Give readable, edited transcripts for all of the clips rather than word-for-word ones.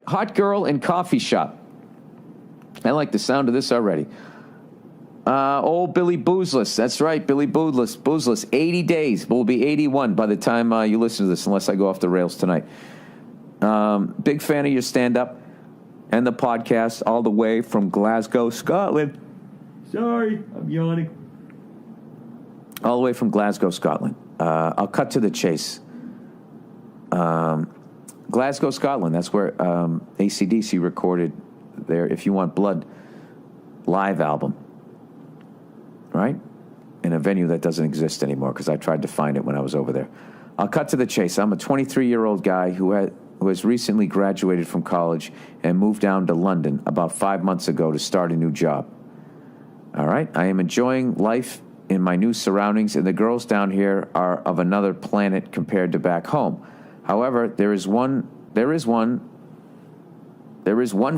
Hot girl in coffee shop. I like the sound of this already. Old Billy Boozless. That's right, Billy Boozless. 80 days. We'll be 81 by the time you listen to this, unless I go off the rails tonight. Big fan of your stand-up and the podcast all the way from Glasgow, Scotland. Sorry, I'm yawning. All the way from Glasgow, Scotland. I'll cut to the chase. Glasgow, Scotland. That's where AC/DC recorded their If You Want Blood live album. Right? In a venue that doesn't exist anymore because I tried to find it when I was over there. I'll cut to the chase. I'm a 23-year-old guy who has recently graduated from college and moved down to London about 5 months ago to start a new job. All right? I am enjoying life in my new surroundings, and the girls down here are of another planet compared to back home. However, there is one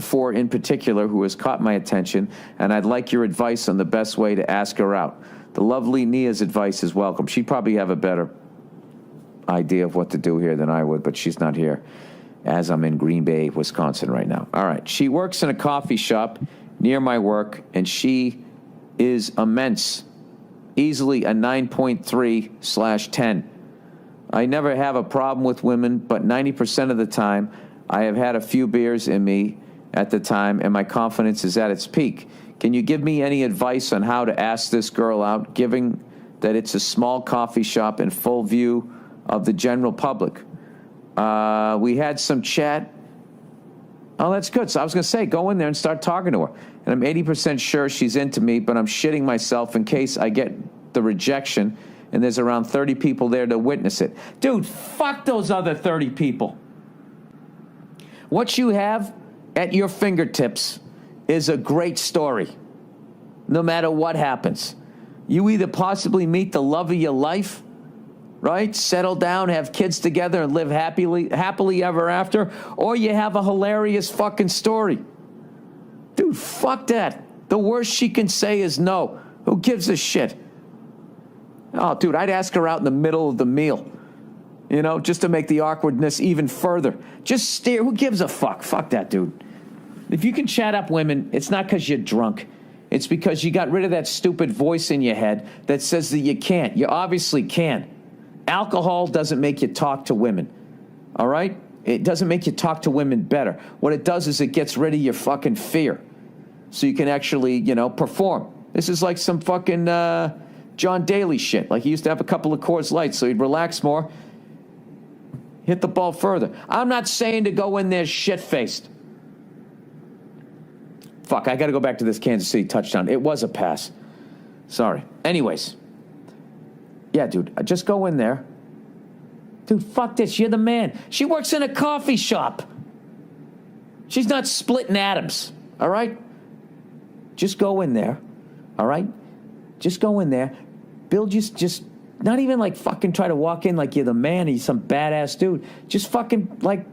four in particular who has caught my attention, and I'd like your advice on the best way to ask her out. The lovely Nia's advice is welcome. She'd probably have a better idea of what to do here than I would, but she's not here, as I'm in Green Bay, Wisconsin right now. All right. She works in a coffee shop near my work, and she is immense. Easily a 9.3/10. I never have a problem with women, but 90% of the time, I have had a few beers in me at the time, and my confidence is at its peak. Can you give me any advice on how to ask this girl out, given that it's a small coffee shop in full view of the general public? We had some chat. Oh, that's good. So I was going to say, go in there and start talking to her. And I'm 80% sure she's into me, but I'm shitting myself in case I get the rejection, and there's around 30 people there to witness it. Dude, fuck those other 30 people. What you have at your fingertips is a great story, no matter what happens. You either possibly meet the love of your life, right? Settle down, have kids together, and live happily ever after, or you have a hilarious fucking story. Dude, fuck that. The worst she can say is no. Who gives a shit? Oh, dude, I'd ask her out in the middle of the meal, you know, just to make the awkwardness even further. Just stare. Who gives a fuck? Fuck that, dude. If you can chat up women, it's not because you're drunk. It's because you got rid of that stupid voice in your head that says that you can't. You obviously can. Alcohol doesn't make you talk to women, all right? It doesn't make you talk to women better. What it does is it gets rid of your fucking fear so you can actually, you know, perform. This is like some fucking John Daly shit. Like he used to have a couple of Coors Lights so he'd relax more, hit the ball further. I'm not saying to go in there shit-faced. Fuck, I got to go back to this Kansas City touchdown. It was a pass. Sorry. Anyways. Yeah, dude, just go in there. Dude, fuck this. You're the man. She works in a coffee shop. She's not splitting atoms, all right? Just go in there, all right? Just go in there. Bill, just not even like fucking try to walk in like you're the man, he's some badass dude. Just fucking like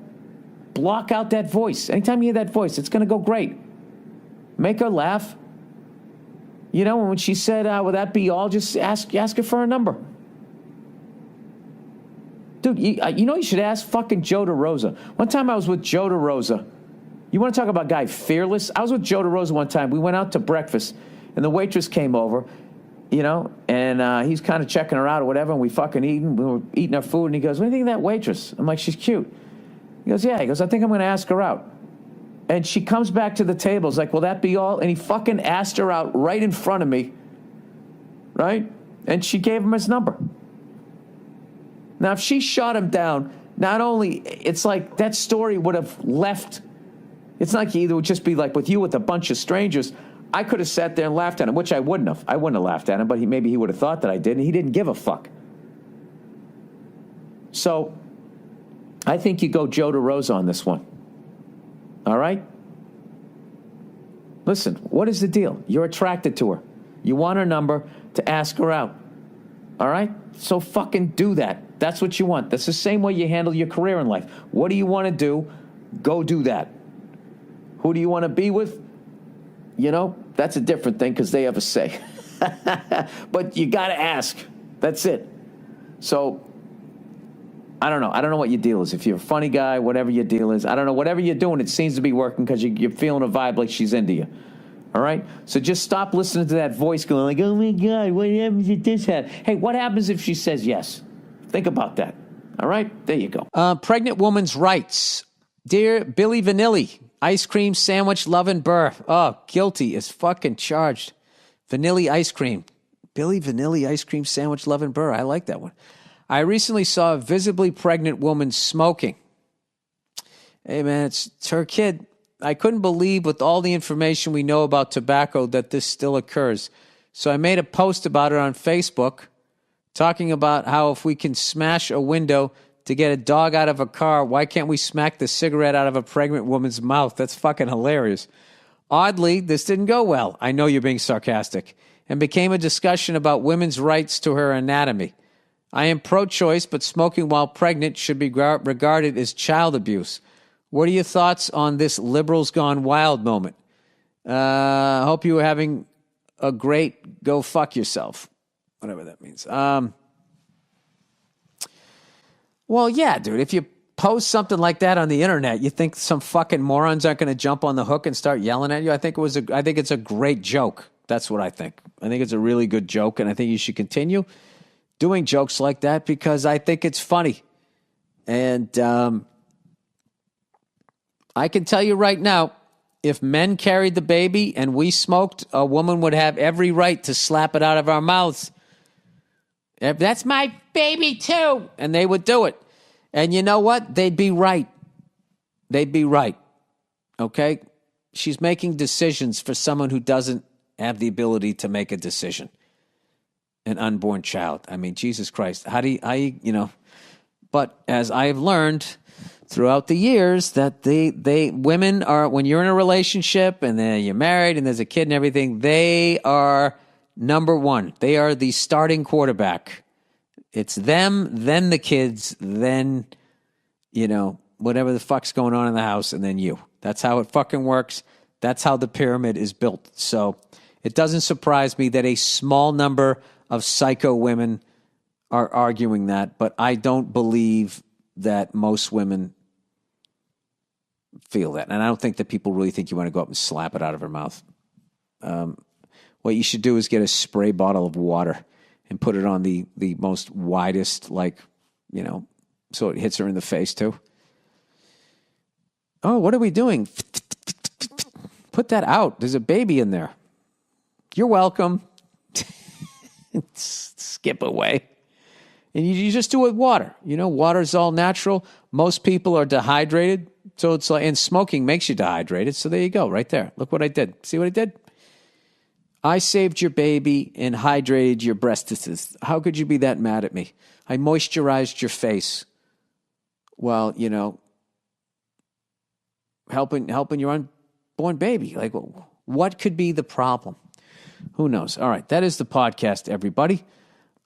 block out that voice. Anytime you hear that voice, it's going to go great. Make her laugh. You know, when she said, would that be all, just ask her for a number. Dude, you know you should ask fucking Joe DeRosa. One time I was with Joe DeRosa. You want to talk about guy fearless? I was with Joe DeRosa one time. We went out to breakfast, and the waitress came over, you know, and he's kind of checking her out or whatever, and we were eating our food, and he goes, what do you think of that waitress? I'm like, she's cute. He goes, yeah. He goes, I think I'm going to ask her out. And she comes back to the table. It's like, will that be all? And he fucking asked her out right in front of me, right? And she gave him his number. Now, if she shot him down, not only, it's like that story would have left. It's not like either would just be like with you with a bunch of strangers. I could have sat there and laughed at him, which I wouldn't have. I wouldn't have laughed at him, but maybe he would have thought that I did, and he didn't give a fuck. So I think you go Joe DeRosa on this one. All right? Listen, what is the deal? You're attracted to her. You want her number to ask her out. All right? So fucking do that. That's what you want. That's the same way you handle your career in life. What do you want to do? Go do that. Who do you want to be with? You know, that's a different thing because they have a say. But you got to ask. That's it. So I don't know. I don't know what your deal is. If you're a funny guy, whatever your deal is, I don't know. Whatever you're doing, it seems to be working because you're feeling a vibe like she's into you. All right? So just stop listening to that voice going like, oh, my God, what happens if this happens? Hey, what happens if she says yes? Think about that. All right? There you go. Pregnant woman's rights. Dear Billy Vanilli, ice cream sandwich loving Burr. Oh, guilty as fucking charged. Vanilli ice cream. Billy Vanilli ice cream sandwich loving Burr. I like that one. I recently saw a visibly pregnant woman smoking. Hey, man, it's her kid. I couldn't believe with all the information we know about tobacco that this still occurs. So I made a post about it on Facebook talking about how if we can smash a window to get a dog out of a car, why can't we smack the cigarette out of a pregnant woman's mouth? That's fucking hilarious. Oddly, this didn't go well. I know you're being sarcastic. And became a discussion about women's rights to her anatomy. I am pro-choice, but smoking while pregnant should be regarded as child abuse. What are your thoughts on this liberals gone wild moment? Hope you are having a great go fuck yourself. Whatever that means. Well, yeah, dude, if you post something like that on the internet, you think some fucking morons aren't going to jump on the hook and start yelling at you? I think it's a great joke. That's what I think. I think it's a really good joke, and I think you should continue doing jokes like that because I think it's funny. And I can tell you right now, if men carried the baby and we smoked, a woman would have every right to slap it out of our mouths. That's my baby too. And they would do it. And you know what? They'd be right. They'd be right. Okay? She's making decisions for someone who doesn't have the ability to make a decision. An unborn child. I mean, Jesus Christ. How do you, but as I've learned throughout the years that women are, when you're in a relationship and then you're married and there's a kid and everything, they are number one. They are the starting quarterback. It's them, then the kids, then, whatever the fuck's going on in the house, and then you. That's how it fucking works. That's how the pyramid is built. So it doesn't surprise me that a small number of psycho women are arguing that, but I don't believe that most women feel that. And I don't think that people really think you want to go up and slap it out of her mouth. What you should do is get a spray bottle of water and put it on the most widest, so it hits her in the face too. Oh, what are we doing? Put that out. There's a baby in there. You're welcome. Skip away. And you just do it with water. Water's all natural. Most people are dehydrated. So it's like, and smoking makes you dehydrated. So there you go, right there. Look what I did. See what I did? I saved your baby and hydrated your breastises. How could you be that mad at me? I moisturized your face while, helping your unborn baby. Like, what could be the problem? Who knows? All right, that is the podcast, everybody.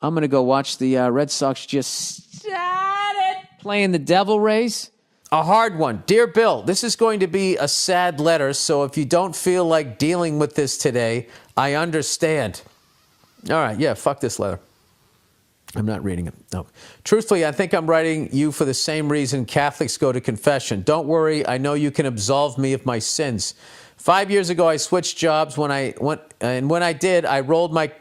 I'm going to go watch the Red Sox just started playing the Devil Rays. A hard one. Dear Bill, this is going to be a sad letter, so if you don't feel like dealing with this today, I understand. All right, yeah, fuck this letter. I'm not reading it. No. Truthfully, I think I'm writing you for the same reason Catholics go to confession. Don't worry, I know you can absolve me of my sins. 5 years ago, I switched jobs. When I did, I rolled my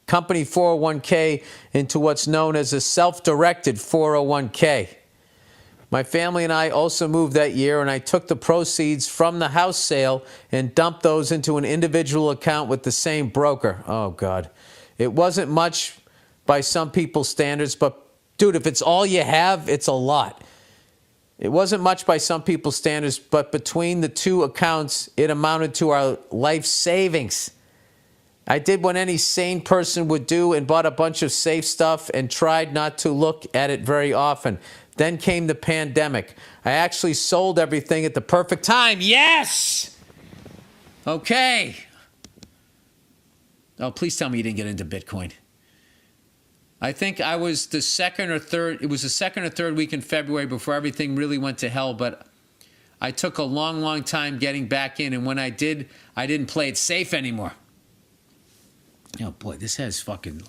company 401k into what's known as a self-directed 401k. My family and I also moved that year, and I took the proceeds from the house sale and dumped those into an individual account with the same broker. Oh, God. It wasn't much by some people's standards, but, dude, if it's all you have, it's a lot. It wasn't much by some people's standards, but between the two accounts, it amounted to our life savings. I did what any sane person would do and bought a bunch of safe stuff and tried not to look at it very often. Then came the pandemic. I actually sold everything at the perfect time. Yes! Okay. Oh, please tell me you didn't get into Bitcoin. I think I was the second or third week in February before everything really went to hell, but I took a long, long time getting back in, and when I did, I didn't play it safe anymore. Oh, boy, this has fucking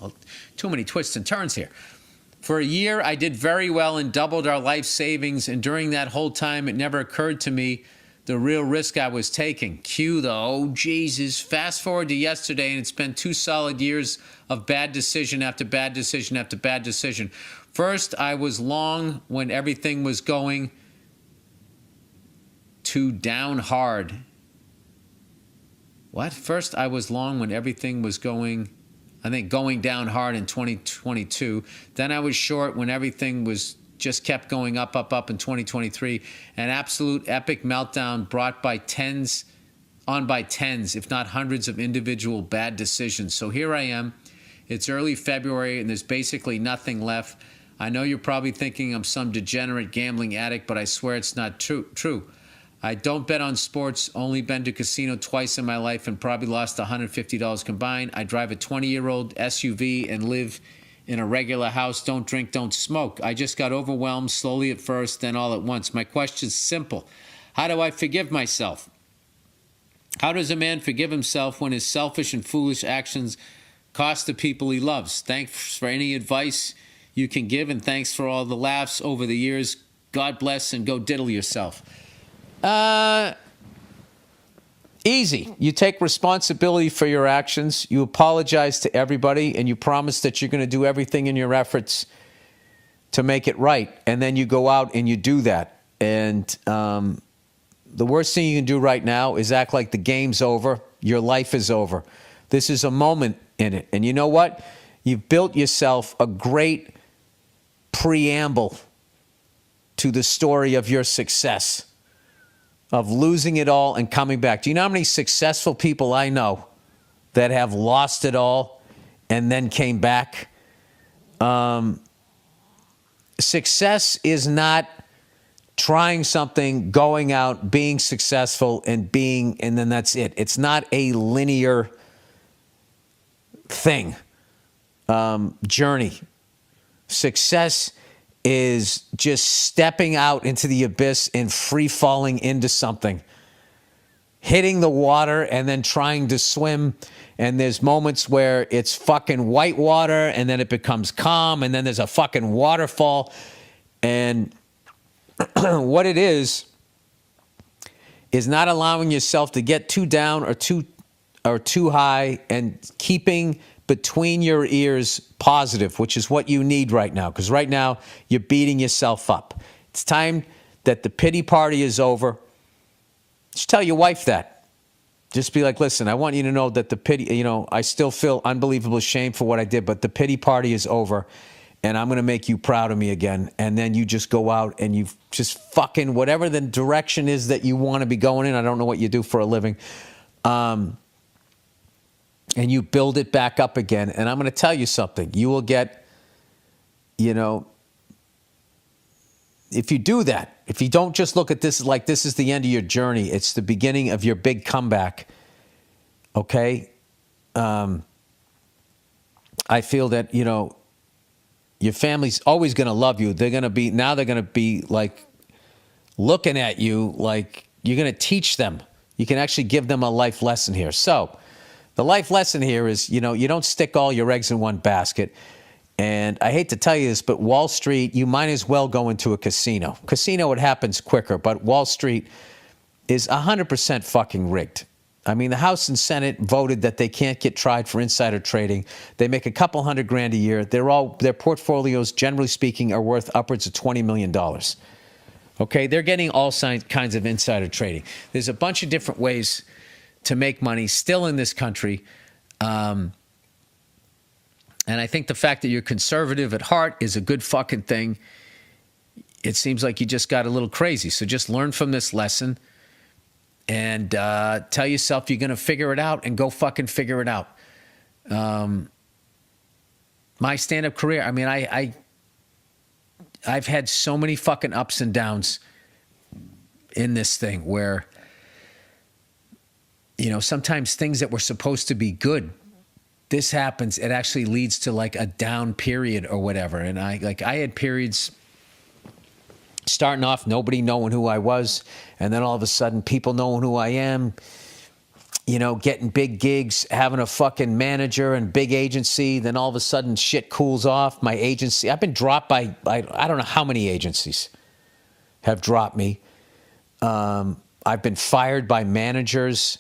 too many twists and turns here. For a year, I did very well and doubled our life savings. And during that whole time, it never occurred to me the real risk I was taking. Cue the, oh, Jesus. Fast forward to yesterday, and it's been 2 solid years of bad decision after bad decision after bad decision. First, I was long when everything was going too down hard. What? First, I was long when everything was going down hard in 2022. Then I was short when everything was just kept going up in 2023. An absolute epic meltdown brought by tens, if not hundreds of individual bad decisions. So here I am. It's early February and there's basically nothing left. I know you're probably thinking I'm some degenerate gambling addict, but I swear it's not true. I don't bet on sports, only been to casino twice in my life and probably lost $150 combined. I drive a 20-year-old SUV and live in a regular house, don't drink, don't smoke. I just got overwhelmed slowly at first, then all at once. My question's simple. How do I forgive myself? How does a man forgive himself when his selfish and foolish actions cost the people he loves? Thanks for any advice you can give, and thanks for all the laughs over the years. God bless, and go diddle yourself. Easy. You take responsibility for your actions. You apologize to everybody, and you promise that you're going to do everything in your efforts to make it right. And then you go out and you do that. And the worst thing you can do right now is act like the game's over. Your life is over. This is a moment in it. And you know what? You've built yourself a great preamble to the story of your success, of losing it all and coming back. Do you know how many successful people I know that have lost it all and then came back? Success is not trying something, going out, being successful, and then that's it. It's not a linear thing, journey. Success is just stepping out into the abyss and free falling into something, hitting the water and then trying to swim. And there's moments where it's fucking white water and then it becomes calm and then there's a fucking waterfall. And what it is not allowing yourself to get too down or too high, and keeping between your ears positive, which is what you need right now, because right now you're beating yourself up. It's time that the pity party is over. Just tell your wife that. Just be like, listen, I want you to know that the pity, I still feel unbelievable shame for what I did, but the pity party is over, and I'm going to make you proud of me again. And then you just go out and you just fucking, whatever the direction is that you want to be going in, I don't know what you do for a living, and you build it back up again. And I'm going to tell you something. You will get, if you do that, if you don't just look at this like this is the end of your journey, it's the beginning of your big comeback, okay? I feel that, your family's always going to love you. They're going to be like looking at you like you're going to teach them. You can actually give them a life lesson here. So, the life lesson here is, you don't stick all your eggs in one basket. And I hate to tell you this, but Wall Street, you might as well go into a casino. Casino, it happens quicker, but Wall Street is 100% fucking rigged. I mean, the House and Senate voted that they can't get tried for insider trading. They make a couple $100,000 a year. Their portfolios, generally speaking, are worth upwards of $20 million. Okay, they're getting all kinds of insider trading. There's a bunch of different ways to make money still in this country. And I think the fact that you're conservative at heart is a good fucking thing. It seems like you just got a little crazy. So just learn from this lesson and tell yourself you're going to figure it out, and go fucking figure it out. My stand-up career, I mean, I've had so many fucking ups and downs in this thing where, sometimes things that were supposed to be good, this happens, it actually leads to like a down period or whatever. And I had periods starting off, nobody knowing who I was. And then all of a sudden, people knowing who I am. getting big gigs, having a fucking manager and big agency. Then all of a sudden shit cools off. My agency, I've been dropped by, I don't know how many agencies have dropped me. I've been fired by managers.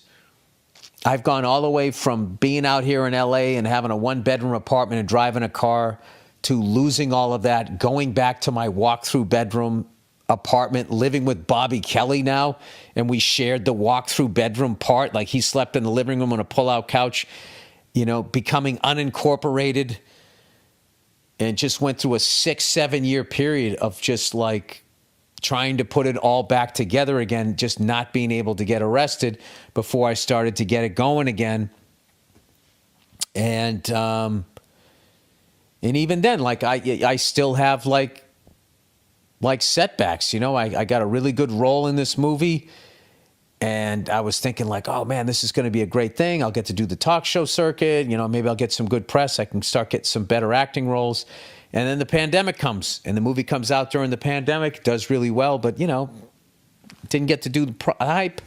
I've gone all the way from being out here in LA and having a 1-bedroom apartment and driving a car to losing all of that, going back to my walk-through bedroom apartment, living with Bobby Kelly now, and we shared the walk-through bedroom part. Like, he slept in the living room on a pull-out couch, becoming unincorporated, and just went through a 6-7 year period of just like trying to put it all back together again, just not being able to get arrested before I started to get it going again. And even then, like, I still have like setbacks. I got a really good role in this movie, and I was thinking like, oh man, this is going to be a great thing. I'll get to do the talk show circuit. Maybe I'll get some good press. I can start getting some better acting roles. And then the pandemic comes, and the movie comes out during the pandemic, does really well, but didn't get to do the hype.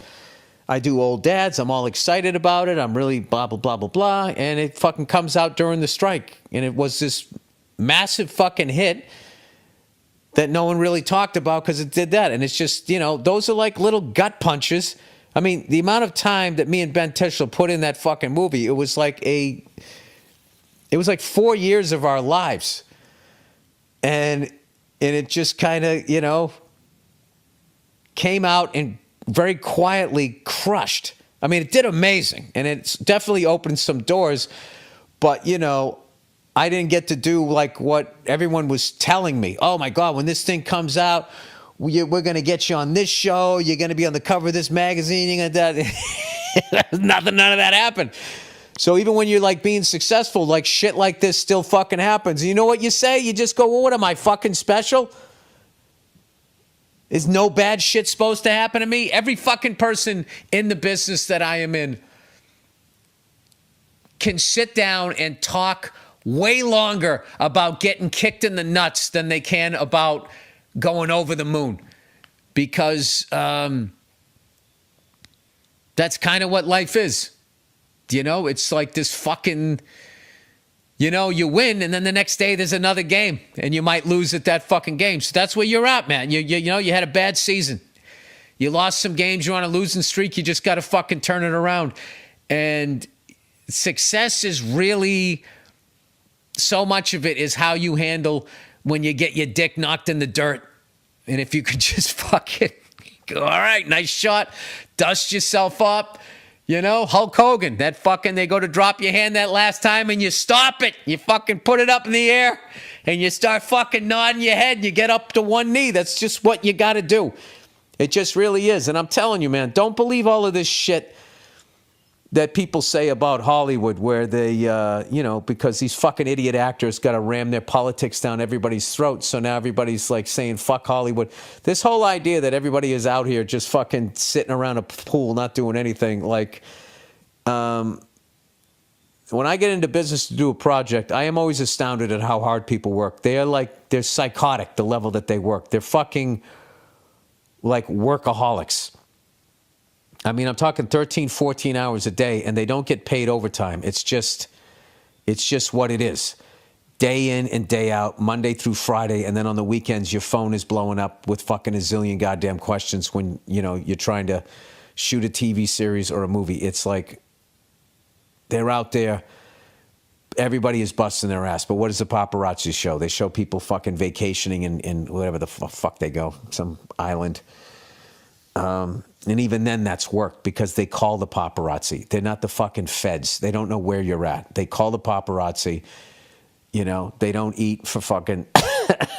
I do Old Dads. I'm all excited about it. I'm really blah, blah, blah, blah, blah. And it fucking comes out during the strike. And it was this massive fucking hit that no one really talked about because it did that. And it's just, those are like little gut punches. I mean, the amount of time that me and Ben Tischel put in that fucking movie, it was like 4 years of our lives. And it just kind of, came out and very quietly crushed. I mean, it did amazing, and it's definitely opened some doors, but I didn't get to do like what everyone was telling me. Oh my God, when this thing comes out, we're going to get you on this show. You're going to be on the cover of this magazine. You're gonna none of that happened. So even when you're like being successful, like shit like this still fucking happens. You know what you say? You just go, well, what am I, fucking special? Is no bad shit supposed to happen to me? Every fucking person in the business that I am in can sit down and talk way longer about getting kicked in the nuts than they can about going over the moon. Because that's kind of what life is. It's like this fucking, you win, and then the next day there's another game, and you might lose at that fucking game. So that's where you're at, man. You had a bad season. You lost some games. You're on a losing streak. You just got to fucking turn it around. And success is really, so much of it is how you handle when you get your dick knocked in the dirt. And if you could just fucking go, all right, nice shot, dust yourself up. Hulk Hogan, they go to drop your hand that last time and you stop it. You fucking put it up in the air and you start fucking nodding your head and you get up to one knee. That's just what you got to do. It just really is. And I'm telling you, man, don't believe all of this shit that people say about Hollywood where they, because these fucking idiot actors got to ram their politics down everybody's throat. So now everybody's like saying, fuck Hollywood. This whole idea that everybody is out here just fucking sitting around a pool, not doing anything. Like, when I get into business to do a project, I am always astounded at how hard people work. They're psychotic, the level that they work. They're fucking like workaholics. I mean, I'm talking 13, 14 hours a day, and they don't get paid overtime. It's just what it is. Day in and day out, Monday through Friday, and then on the weekends, your phone is blowing up with fucking a zillion goddamn questions when, you're trying to shoot a TV series or a movie. It's like they're out there. Everybody is busting their ass. But what does the paparazzi show? They show people fucking vacationing in whatever the fuck they go, some island. And even then, that's work because they call the paparazzi. They're not the fucking feds. They don't know where you're at. They call the paparazzi. They don't eat for fucking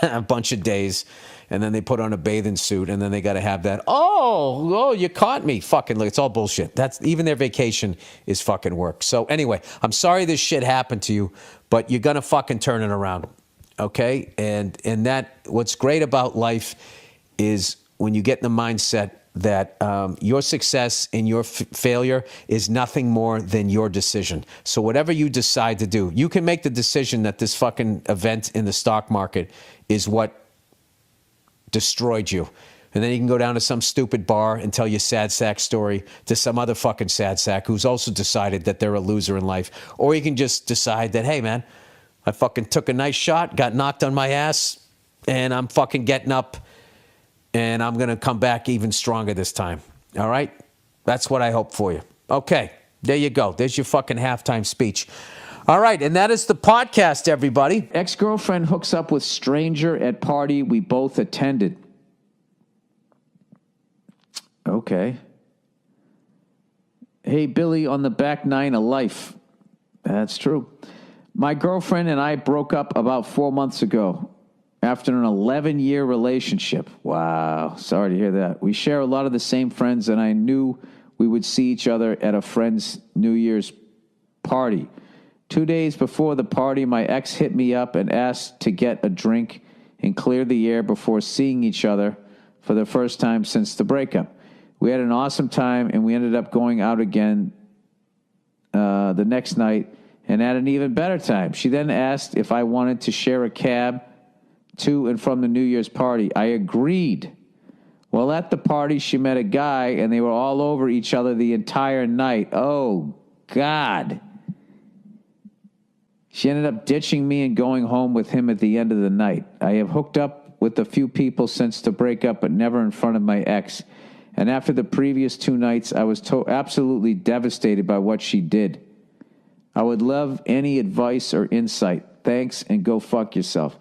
a bunch of days. And then they put on a bathing suit and then they got to have that. Oh, you caught me. Fucking look, it's all bullshit. That's even their vacation is fucking work. So anyway, I'm sorry this shit happened to you, but you're going to fucking turn it around. Okay. And what's great about life is when you get in the mindset that your success and your failure is nothing more than your decision. So whatever you decide to do, you can make the decision that this fucking event in the stock market is what destroyed you. And then you can go down to some stupid bar and tell your sad sack story to some other fucking sad sack who's also decided that they're a loser in life. Or you can just decide that, hey, man, I fucking took a nice shot, got knocked on my ass, and I'm fucking getting up, and I'm going to come back even stronger this time. All right? That's what I hope for you. Okay, there you go. There's your fucking halftime speech. All right, and that is the podcast, everybody. Ex-girlfriend hooks up with stranger at party we both attended. Okay. Hey, Billy, on the back nine of life. That's true. My girlfriend and I broke up about 4 months ago after an 11-year relationship. Wow. Sorry to hear that. We share a lot of the same friends, and I knew we would see each other at a friend's New Year's party. 2 days before the party, my ex hit me up and asked to get a drink and clear the air before seeing each other for the first time since the breakup. We had an awesome time, and we ended up going out again the next night and had an even better time. She then asked if I wanted to share a cab to and from the New Year's party. I agreed. Well, at the party, she met a guy, and they were all over each other the entire night. Oh, God. She ended up ditching me and going home with him at the end of the night. I have hooked up with a few people since the breakup, but never in front of my ex. And after the previous 2 nights, I was absolutely devastated by what she did. I would love any advice or insight. Thanks, and go fuck yourself.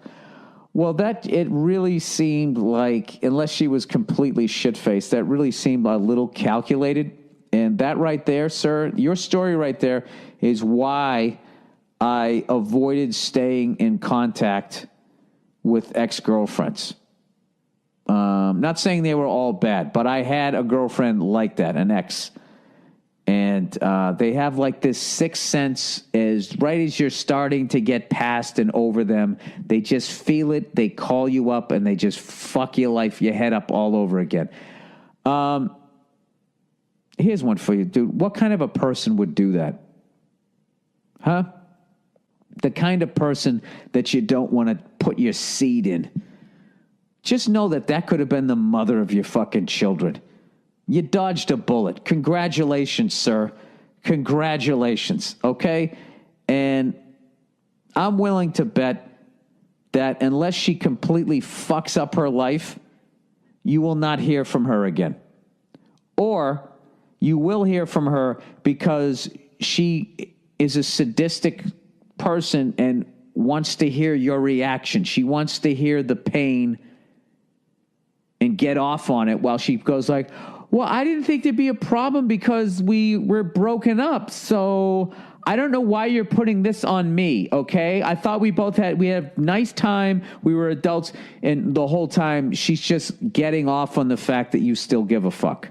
Well, it really seemed like, unless she was completely shit-faced, that really seemed a little calculated. And that right there, sir, your story right there is why I avoided staying in contact with ex-girlfriends. Not saying they were all bad, but I had a girlfriend like that, an ex. And they have like this sixth sense right as you're starting to get past and over them, they just feel it, they call you up, and they just fuck your head up all over again. Here's one for you, dude. What kind of a person would do that? Huh? The kind of person that you don't want to put your seed in. Just know that could have been the mother of your fucking children. You dodged a bullet. Congratulations, sir. Congratulations, okay? And I'm willing to bet that unless she completely fucks up her life, you will not hear from her again. Or you will hear from her because she is a sadistic person and wants to hear your reaction. She wants to hear the pain and get off on it while she goes like, well, I didn't think there'd be a problem because we were broken up. So I don't know why you're putting this on me, okay? I thought we had a nice time. We were adults. And the whole time she's just getting off on the fact that you still give a fuck.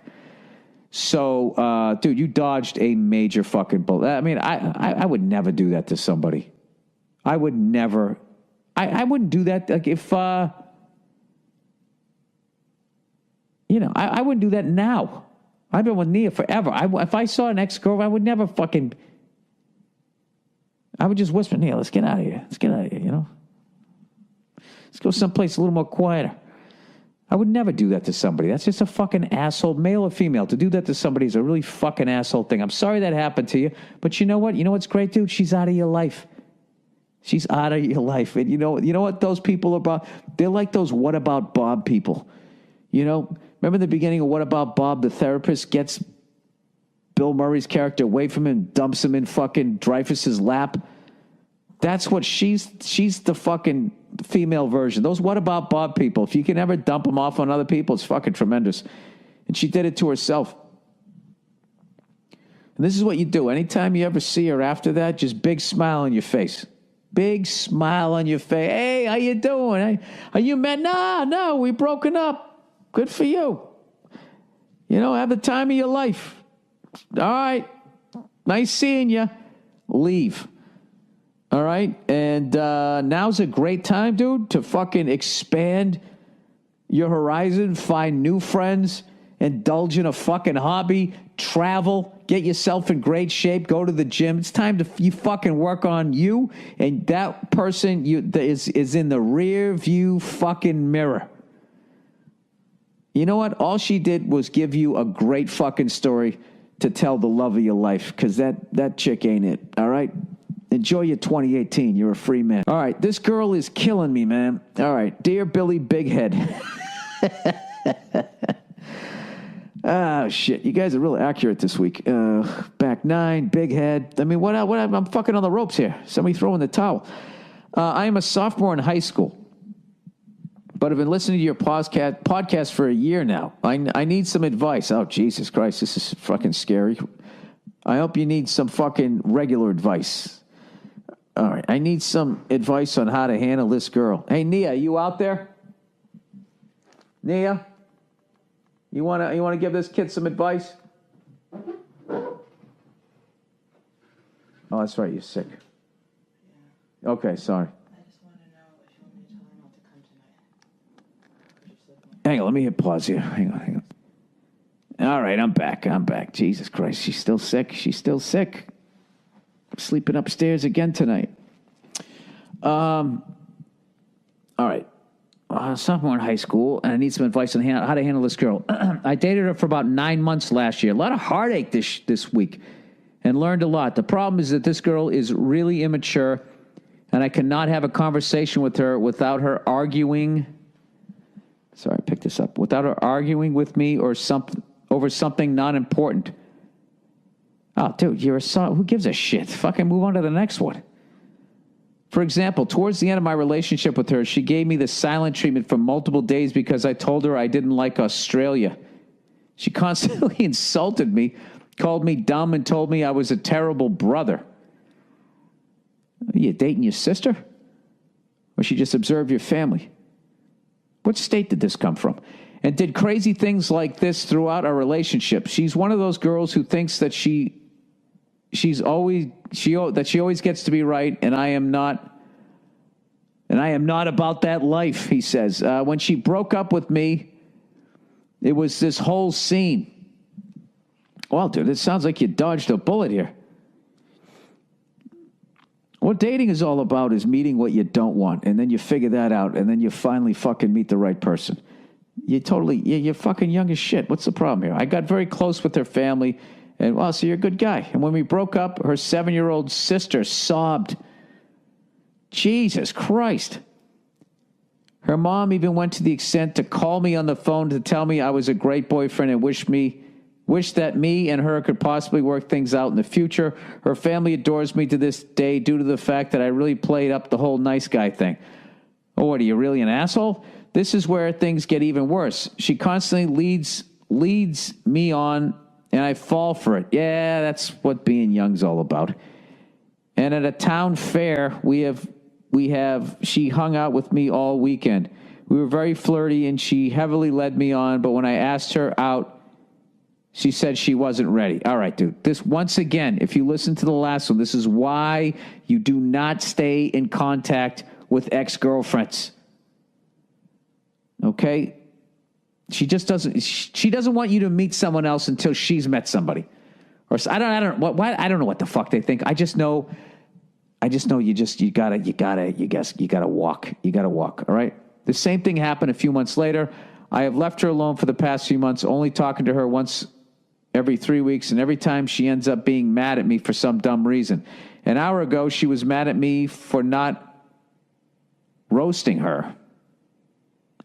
So, dude, you dodged a major fucking bullet. I mean, I would never do that to somebody. I would never. I wouldn't do that. Like if, I wouldn't do that now. I've been with Nia forever. If I saw an ex-girl, I would never fucking. I would just whisper, Nia, let's get out of here. Let's get out of here, Let's go someplace a little more quieter. I would never do that to somebody. That's just a fucking asshole, male or female. To do that to somebody is a really fucking asshole thing. I'm sorry that happened to you, but you know what? You know what's great, dude? She's out of your life. She's out of your life. And you know what those people are about? They're like those what about Bob people. Remember the beginning of What About Bob? The therapist gets Bill Murray's character away from him, dumps him in fucking Dreyfus's lap. That's what she's the fucking female version. Those What About Bob people, if you can ever dump them off on other people, it's fucking tremendous. And she did it to herself. And this is what you do. Anytime you ever see her after that, just big smile on your face. Big smile on your face. Hey, how you doing? Hey, are you mad? No, we broken up. Good for you. Have the time of your life. All right. Nice seeing you. Leave. All right. And now's a great time, dude, to fucking expand your horizon, find new friends, indulge in a fucking hobby, travel, get yourself in great shape, go to the gym. It's time to you fucking work on you, and that person is in the rear view fucking mirror. You know what? All she did was give you a great fucking story to tell the love of your life, because that chick ain't it, all right? Enjoy your 2018. You're a free man. All right, this girl is killing me, man. All right, dear Billy Bighead. Oh, shit. You guys are real accurate this week. Back nine, big head. I mean, what? I'm fucking on the ropes here. Somebody throw in the towel. I am a sophomore in high school, but I've been listening to your podcast for a year now. I need some advice. Oh, Jesus Christ. This is fucking scary. I hope you need some fucking regular advice. All right. I need some advice on how to handle this girl. Hey, Nia, you out there? Nia? You wanna give this kid some advice? Oh, that's right. You're sick. Yeah. Okay, sorry. I just want to know if you want me to tell her not to come tonight. Hang on, let me hit pause here. Hang on. All right, I'm back. Jesus Christ, she's still sick. Sleeping upstairs again tonight. All right. Sophomore in high school, and I need some advice on how to handle this girl. I dated her for about 9 months last year. A lot of heartache this week, and learned a lot. The problem is that this girl is really immature, and I cannot have a conversation with her without her arguing. Sorry, I picked this up. Without her arguing with me or over something not important. Oh, dude, you're a son. Who gives a shit? Fucking move on to the next one. For example, towards the end of my relationship with her, she gave me the silent treatment for multiple days because I told her I didn't like Australia. She constantly insulted me, called me dumb, and told me I was a terrible brother. Are you dating your sister? Or she just observed your family? What state did this come from? And did crazy things like this throughout our relationship. She's one of those girls who thinks that she always gets to be right, and I am not about that life, he says. When she broke up with me, it was this whole scene. Well, dude, it sounds like you dodged a bullet here. What dating is all about is meeting what you don't want, and then you figure that out, and then you finally fucking meet the right person. You're fucking young as shit. What's the problem here? I got very close with her family, and, well, so you're a good guy. And when we broke up, her 7-year-old sister sobbed. Jesus Christ. Her mom even went to the extent to call me on the phone to tell me I was a great boyfriend and wish that me and her could possibly work things out in the future. Her family adores me to this day due to the fact that I really played up the whole nice guy thing. Oh, what, are you really an asshole? This is where things get even worse. She constantly leads me on, and I fall for it. Yeah, that's what being young's all about. And at a town fair, she hung out with me all weekend. We were very flirty, and she heavily led me on, but when I asked her out, she said she wasn't ready. All right, dude. This, once again, if you listen to the last one, this is why you do not stay in contact with ex-girlfriends. Okay? She doesn't want you to meet someone else until she's met somebody. Or I don't know what the fuck they think. I just know you gotta walk. You gotta walk. All right. The same thing happened a few months later. I have left her alone for the past few months, only talking to her once every 3 weeks, and every time she ends up being mad at me for some dumb reason. An hour ago, she was mad at me for not roasting her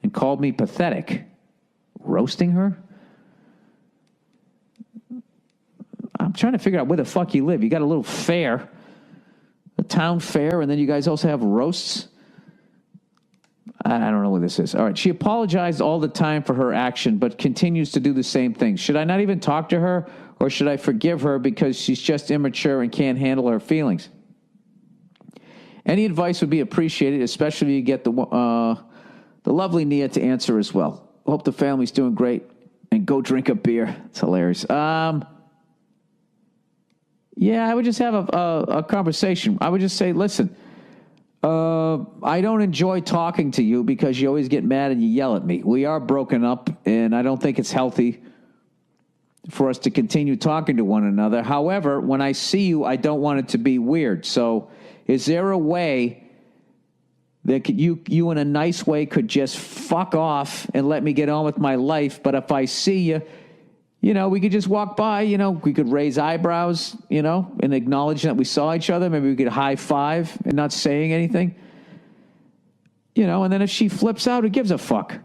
and called me pathetic. Roasting her? I'm trying to figure out where the fuck you live. You got a little fair, a town fair, and then you guys also have roasts. I don't know what this is. All right. She apologized all the time for her action, but continues to do the same thing. Should I not even talk to her, or should I forgive her because she's just immature and can't handle her feelings? Any advice would be appreciated, especially if you get the lovely Nia to answer as well. Hope the family's doing great, and go drink a beer. It's hilarious. Yeah, I would just have a conversation. I would just say, listen, I don't enjoy talking to you because you always get mad and you yell at me. We are broken up, and I don't think it's healthy for us to continue talking to one another. However, when I see you, I don't want it to be weird. So is there a way that you in a nice way could just fuck off and let me get on with my life. But if I see you, we could just walk by, we could raise eyebrows, and acknowledge that we saw each other. Maybe we could high five and not saying anything, and then if she flips out, who gives a fuck?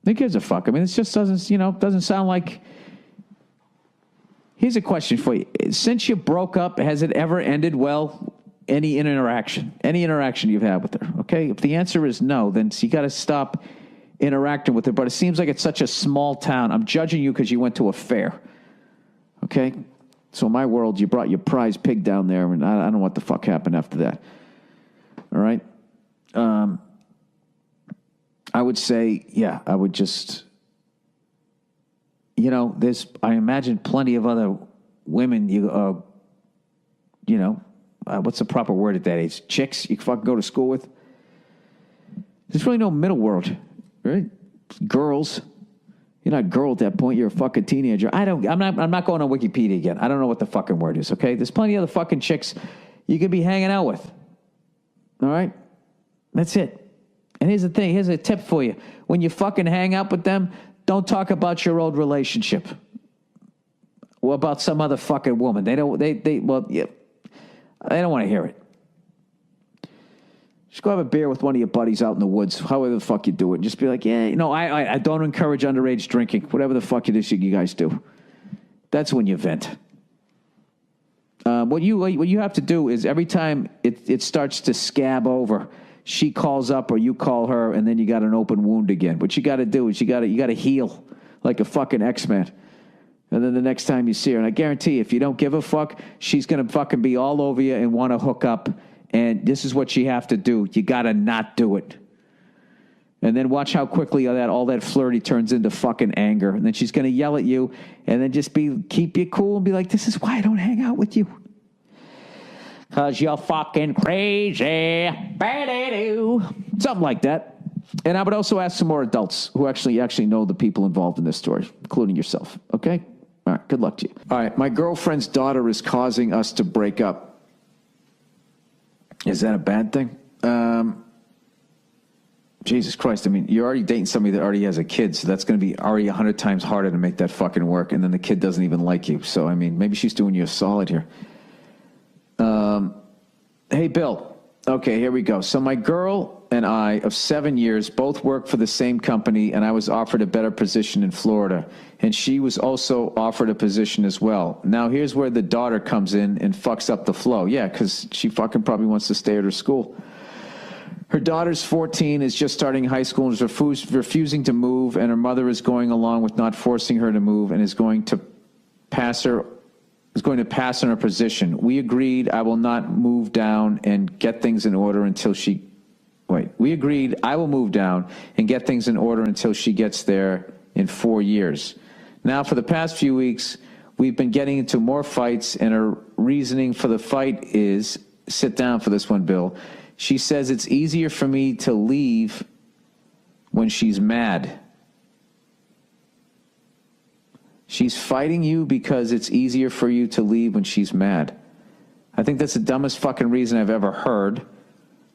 Who gives a fuck? I mean, it just doesn't sound like. Here's a question for you. Since you broke up, has it ever ended well? Any interaction you've had with her? Okay. If the answer is no, then you got to stop interacting with her. But it seems like it's such a small town. I'm judging you because you went to a fair. Okay. So in my world, you brought your prize pig down there, and I don't know what the fuck happened after that. All right. I would say, yeah, I would just, I imagine plenty of other women, what's the proper word at that age? Chicks you fucking go to school with? There's really no middle world, right? Girls. You're not a girl at that point. You're a fucking teenager. I'm not going on Wikipedia again. I don't know what the fucking word is, okay? There's plenty of other fucking chicks you could be hanging out with. All right? That's it. And here's the thing. Here's a tip for you. When you fucking hang out with them, don't talk about your old relationship or about some other fucking woman. They don't want to hear it. Just go have a beer with one of your buddies out in the woods, however the fuck you do it. And just be like, yeah, I don't encourage underage drinking, whatever the fuck it is you guys do. That's when you vent. What you have to do is every time it starts to scab over, she calls up or you call her, and then you got an open wound again. What you got to do is you got to heal like a fucking X-Man. And then the next time you see her, and I guarantee if you don't give a fuck, she's going to fucking be all over you and want to hook up. And this is what you have to do. You got to not do it. And then watch how quickly all that flirty turns into fucking anger. And then she's going to yell at you and then just keep you cool and be like, this is why I don't hang out with you. Because you're fucking crazy. Something like that. And I would also ask some more adults who actually know the people involved in this story, including yourself. Okay? All right. Good luck to you. All right. My girlfriend's daughter is causing us to break up. Is that a bad thing? Jesus Christ. I mean, you're already dating somebody that already has a kid, so that's going to be already 100 times harder to make that fucking work. And then the kid doesn't even like you. So, I mean, maybe she's doing you a solid here. Hey, Bill. Okay, here we go. So my girl and I of 7 years both work for the same company, and I was offered a better position in Florida. And she was also offered a position as well. Now, here's where the daughter comes in and fucks up the flow. Yeah, because she fucking probably wants to stay at her school. Her daughter's 14, is just starting high school, and is refusing to move, and her mother is going along with not forcing her to move and is going to pass on her position. We agreed I will not move down and get things in order until she... We agreed I will move down and get things in order until she gets there in 4 years. Now, for the past few weeks, we've been getting into more fights, and her reasoning for the fight is... Sit down for this one, Bill. She says it's easier for me to leave when she's mad. She's fighting you because it's easier for you to leave when she's mad. I think that's the dumbest fucking reason I've ever heard.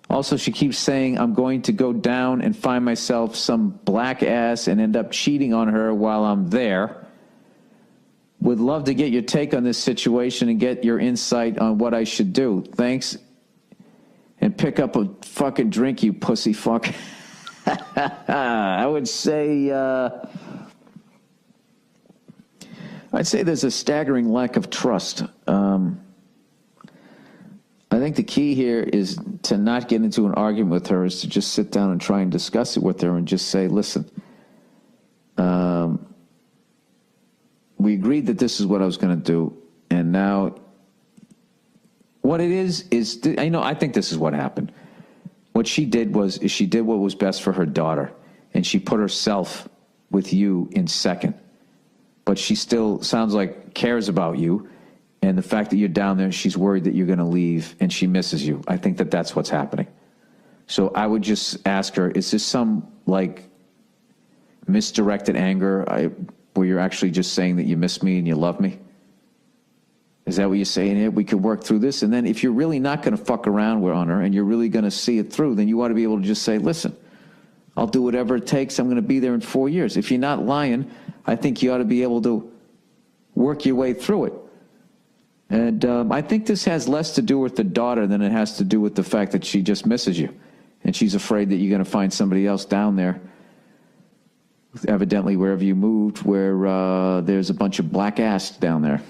Also, she keeps saying I'm going to go down and find myself some black ass and end up cheating on her while I'm there. Would love to get your take on this situation and get your insight on what I should do. Thanks. And pick up a fucking drink, you pussy fuck. I would say... I'd say there's a staggering lack of trust. I think the key here is to not get into an argument with her, is to just sit down and try and discuss it with her and just say, listen, we agreed that this is what I was going to do, and now what it is I think this is what happened. What she did is she did what was best for her daughter, and she put herself with you in second. But she still sounds like cares about you, and the fact that you're down there, she's worried that you're going to leave, and she misses you. I think that that's what's happening. So I would just ask her, is this some, misdirected anger where you're actually just saying that you miss me and you love me? Is that what you're saying here? We could work through this. And then if you're really not going to fuck around on her and you're really going to see it through, then you ought to be able to just say, listen, I'll do whatever it takes. I'm going to be there in 4 years. If you're not lying, I think you ought to be able to work your way through it. And I think this has less to do with the daughter than it has to do with the fact that she just misses you. And she's afraid that you're going to find somebody else down there, evidently wherever you moved, where there's a bunch of black ass down there.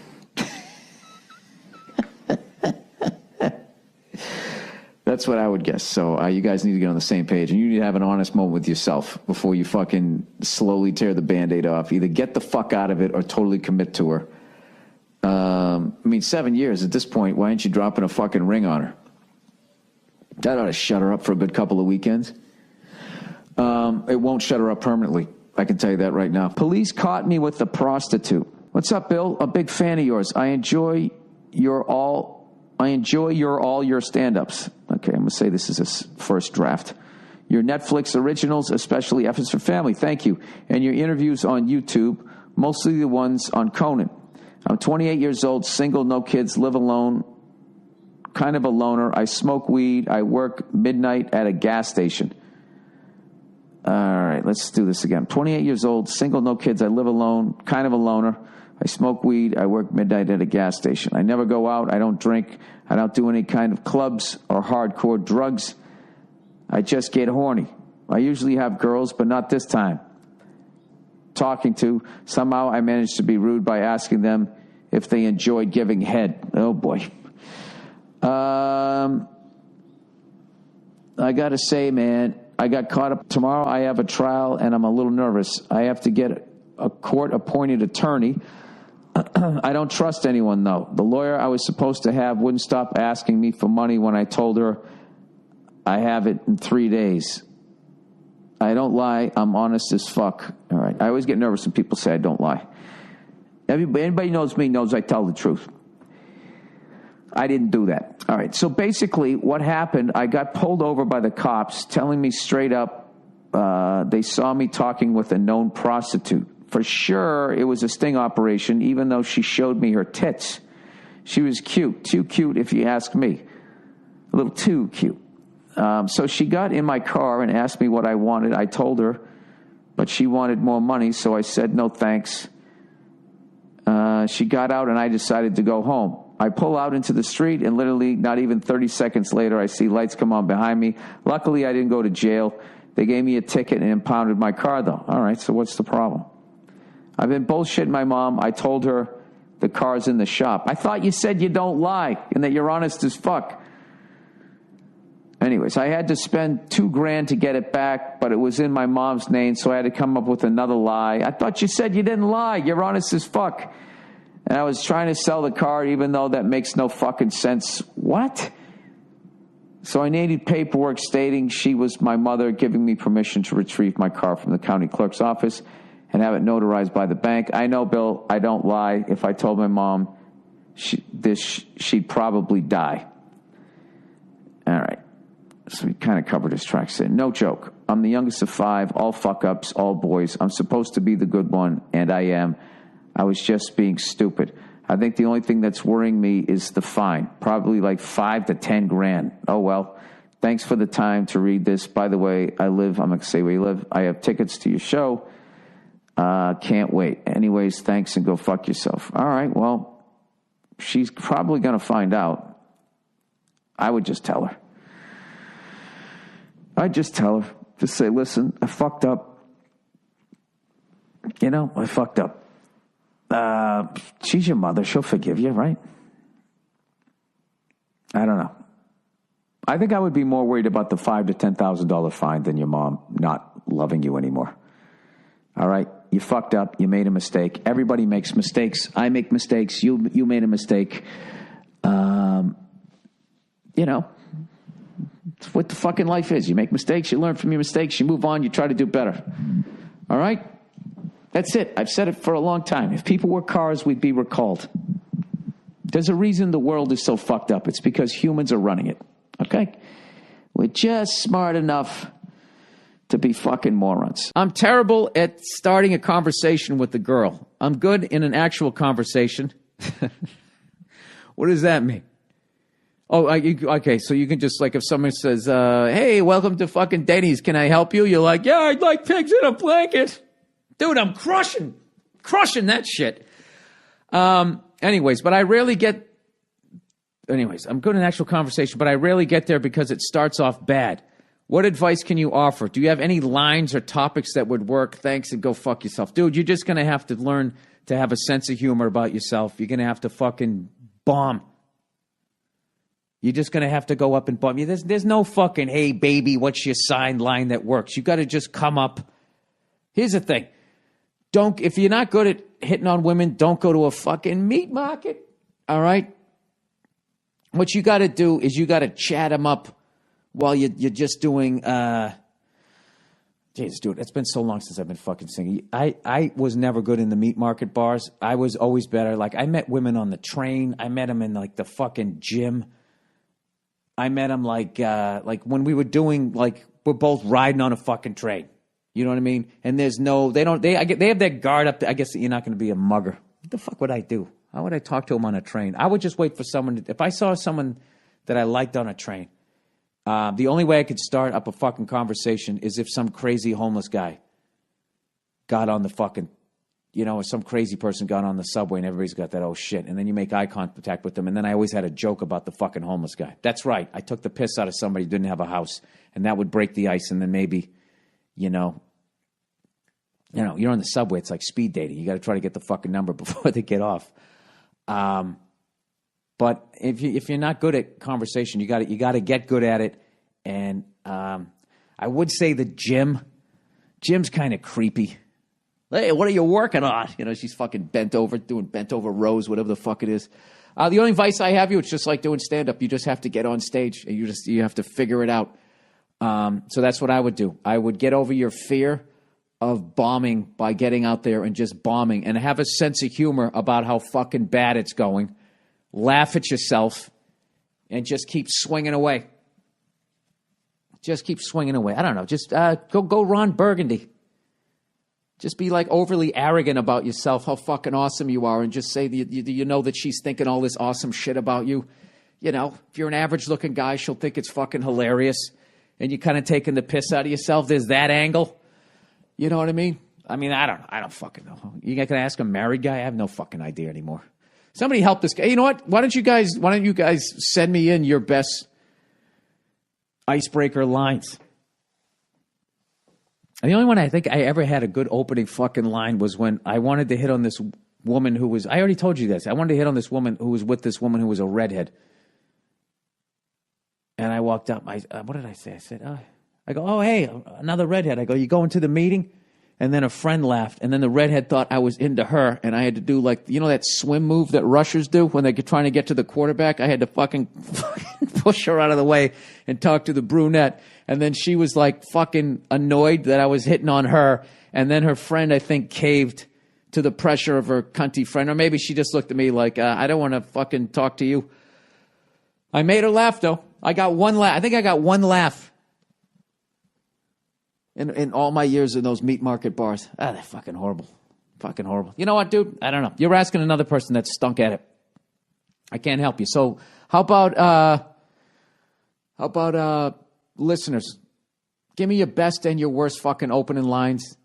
That's what I would guess. So you guys need to get on the same page, and you need to have an honest moment with yourself before you fucking slowly tear the Band-Aid off. Either get the fuck out of it or totally commit to her. I mean, 7 years at this point, why aren't you dropping a fucking ring on her? That ought to shut her up for a good couple of weekends. It won't shut her up permanently. I can tell you that right now. Police caught me with a prostitute. What's up, Bill? A big fan of yours. I enjoy all your stand-ups. Okay, I'm going to say this is a first draft. Your Netflix originals, especially Efforts for Family. Thank you. And your interviews on YouTube, mostly the ones on Conan. I'm 28 years old, single, no kids, live alone, kind of a loner. I smoke weed. I work midnight at a gas station. All right, let's do this again. 28 years old, single, no kids. I live alone, kind of a loner. I smoke weed. I work midnight at a gas station. I never go out. I don't drink. I don't do any kind of clubs or hardcore drugs. I just get horny. I usually have girls, but not this time. Talking to. Somehow I managed to be rude by asking them if they enjoyed giving head. Oh, boy. I got to say, man, I got caught up. Tomorrow I have a trial, and I'm a little nervous. I have to get a court-appointed attorney. I don't trust anyone, though. The lawyer I was supposed to have wouldn't stop asking me for money when I told her I have it in 3 days. I don't lie. I'm honest as fuck. All right. I always get nervous when people say I don't lie. Anybody knows me knows I tell the truth. I didn't do that. All right. So basically what happened, I got pulled over by the cops telling me straight up they saw me talking with a known prostitute. For sure, it was a sting operation, even though she showed me her tits. She was cute. Too cute, if you ask me. A little too cute. So she got in my car and asked me what I wanted. I told her, but she wanted more money, so I said no thanks. She got out, and I decided to go home. I pull out into the street, and literally not even 30 seconds later, I see lights come on behind me. Luckily, I didn't go to jail. They gave me a ticket and impounded my car, though. All right, so what's the problem? I've been bullshitting my mom. I told her the car's in the shop. I thought you said you don't lie and that you're honest as fuck. Anyways, I had to spend $2,000 to get it back, but it was in my mom's name, so I had to come up with another lie. I thought you said you didn't lie. You're honest as fuck. And I was trying to sell the car, even though that makes no fucking sense. What? So I needed paperwork stating she was my mother, giving me permission to retrieve my car from the county clerk's office and have it notarized by the bank. I know, Bill, I don't lie. If I told my mom she'd probably die. All right. So we kind of covered his tracks there. No joke. I'm the youngest of 5, all fuck-ups, all boys. I'm supposed to be the good one, and I am. I was just being stupid. I think the only thing that's worrying me is the fine. Probably like $5,000 to $10,000. Oh, well. Thanks for the time to read this. By the way, I'm going to say where you live. I have tickets to your show. Can't wait. Anyways, thanks and go fuck yourself. All right, well, she's probably going to find out. I would just tell her. I'd just tell her. Just say, listen, I fucked up. I fucked up. She's your mother. She'll forgive you, right? I don't know. I think I would be more worried about the $5,000 to $10,000 fine than your mom not loving you anymore. All right? You fucked up. You made a mistake. Everybody makes mistakes. I make mistakes. You made a mistake. It's what the fucking life is. You make mistakes. You learn from your mistakes. You move on. You try to do better. All right? That's it. I've said it for a long time. If people were cars, we'd be recalled. There's a reason the world is so fucked up. It's because humans are running it. Okay? We're just smart enough to be fucking morons. I'm terrible at starting a conversation with a girl. I'm good in an actual conversation. What does that mean? Oh, okay. So you can just like if someone says, "Hey, welcome to fucking Denny's. Can I help you?" You're like, "Yeah, I'd like pigs in a blanket." Dude, I'm crushing that shit. Anyways, but I rarely get. Anyways, I'm good in actual conversation, but I rarely get there because it starts off bad. What advice can you offer? Do you have any lines or topics that would work? Thanks, and go fuck yourself. Dude, you're just going to have to learn to have a sense of humor about yourself. You're going to have to fucking bomb. You're just going to have to go up and bomb. There's no fucking, hey, baby, what's your sign line that works. You got to just come up. Here's the thing. If you're not good at hitting on women, don't go to a fucking meat market. All right? What you got to do is you got to chat them up while you're just doing, Jesus, dude, it's been so long since I've been fucking singing. I was never good in the meat market bars. I was always better. Like, I met women on the train. I met them in, like, the fucking gym. I met them, like when we were doing, like, we're both riding on a fucking train. You know what I mean? And they have their guard up. I guess you're not going to be a mugger. What the fuck would I do? How would I talk to them on a train? I would just wait for someone. If I saw someone that I liked on a train, the only way I could start up a fucking conversation is if some crazy homeless guy got on the fucking, or some crazy person got on the subway and everybody's got that, oh shit. And then you make eye contact with them. And then I always had a joke about the fucking homeless guy. That's right. I took the piss out of somebody who didn't have a house. And that would break the ice. And then maybe, you're on the subway. It's like speed dating. You got to try to get the fucking number before they get off. But if you're not good at conversation, you got to get good at it. And I would say the gym's kind of creepy. Hey, what are you working on? She's fucking bent over, doing bent over rows, whatever the fuck it is. The only advice I have it's just like doing stand up. You just have to get on stage and you have to figure it out. So that's what I would do. I would get over your fear of bombing by getting out there and just bombing and have a sense of humor about how fucking bad it's going. Laugh at yourself and just keep swinging away. Just keep swinging away. I don't know. Just go Ron Burgundy. Just be like overly arrogant about yourself, how fucking awesome you are, and just say you know that she's thinking all this awesome shit about you. If you're an average looking guy, she'll think it's fucking hilarious. And you're kind of taking the piss out of yourself. There's that angle. You know what I mean? I don't fucking know. You going to ask a married guy? I have no fucking idea anymore. Somebody help this guy. You know what? Why don't you guys send me in your best icebreaker lines? And the only one I think I ever had a good opening fucking line was when I wanted to hit on this woman who was, I already told you this. I wanted to hit on this woman who was with this woman who was a redhead. And I walked up. What did I say? I said, I go, oh, hey, another redhead. I go, you going to the meeting? And then a friend laughed. And then the redhead thought I was into her. And I had to do like, that swim move that rushers do when they're trying to get to the quarterback? I had to fucking push her out of the way and talk to the brunette. And then she was like fucking annoyed that I was hitting on her. And then her friend, I think, caved to the pressure of her cunty friend. Or maybe she just looked at me like, I don't want to fucking talk to you. I made her laugh, though. I got one laugh. I think I got one laugh in all my years in those meat market bars. They're fucking horrible. Fucking horrible. You know what, dude? I don't know. You're asking another person that stunk at it. I can't help you. So how about listeners? Give me your best and your worst fucking opening lines,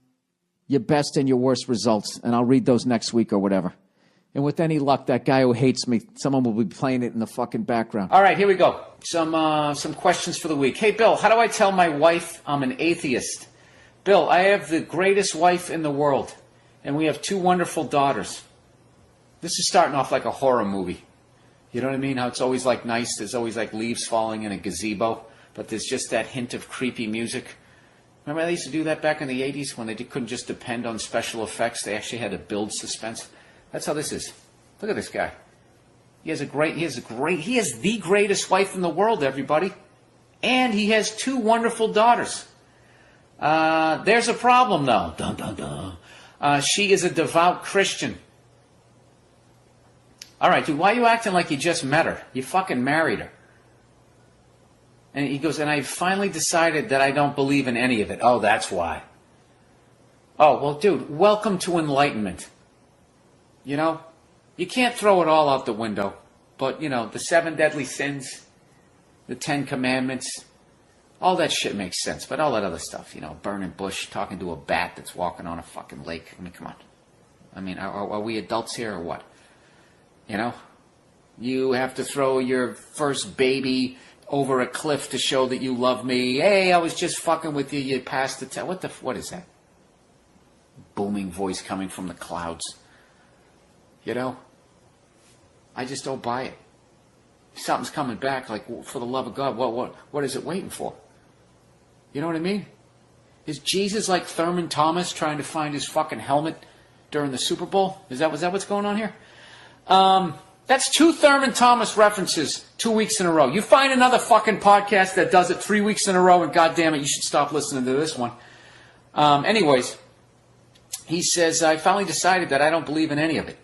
your best and your worst results, and I'll read those next week or whatever. And with any luck, that guy who hates me, someone will be playing it in the fucking background. All right, here we go. Some questions for the week. Hey, Bill, how do I tell my wife I'm an atheist? Bill, I have the greatest wife in the world, and we have 2 wonderful daughters. This is starting off like a horror movie. You know what I mean? How it's always like nice. There's always like leaves falling in a gazebo, but there's just that hint of creepy music. Remember they used to do that back in the 80s when they couldn't just depend on special effects. They actually had to build suspense. That's how this is. Look at this guy. He has the greatest wife in the world, everybody. And he has 2 wonderful daughters. There's a problem, though. Dun, dun, dun. She is a devout Christian. All right, dude, why are you acting like you just met her? You fucking married her. And he goes, and I finally decided that I don't believe in any of it. Oh, that's why. Oh, well, dude, welcome to enlightenment. You can't throw it all out the window. But, the 7 deadly sins, the 10 commandments, all that shit makes sense. But all that other stuff, burning bush, talking to a bat that's walking on a fucking lake. I mean, come on. I mean, are we adults here or what? You have to throw your first baby over a cliff to show that you love me. Hey, I was just fucking with you. You passed the test. What is that? Booming voice coming from the clouds. I just don't buy it. If something's coming back, like, for the love of God, what is it waiting for? You know what I mean? Is Jesus like Thurman Thomas trying to find his fucking helmet during the Super Bowl? Is that what's going on here? That's 2 Thurman Thomas references 2 weeks in a row. You find another fucking podcast that does it 3 weeks in a row, and goddamn it, you should stop listening to this one. Anyways, he says, I finally decided that I don't believe in any of it.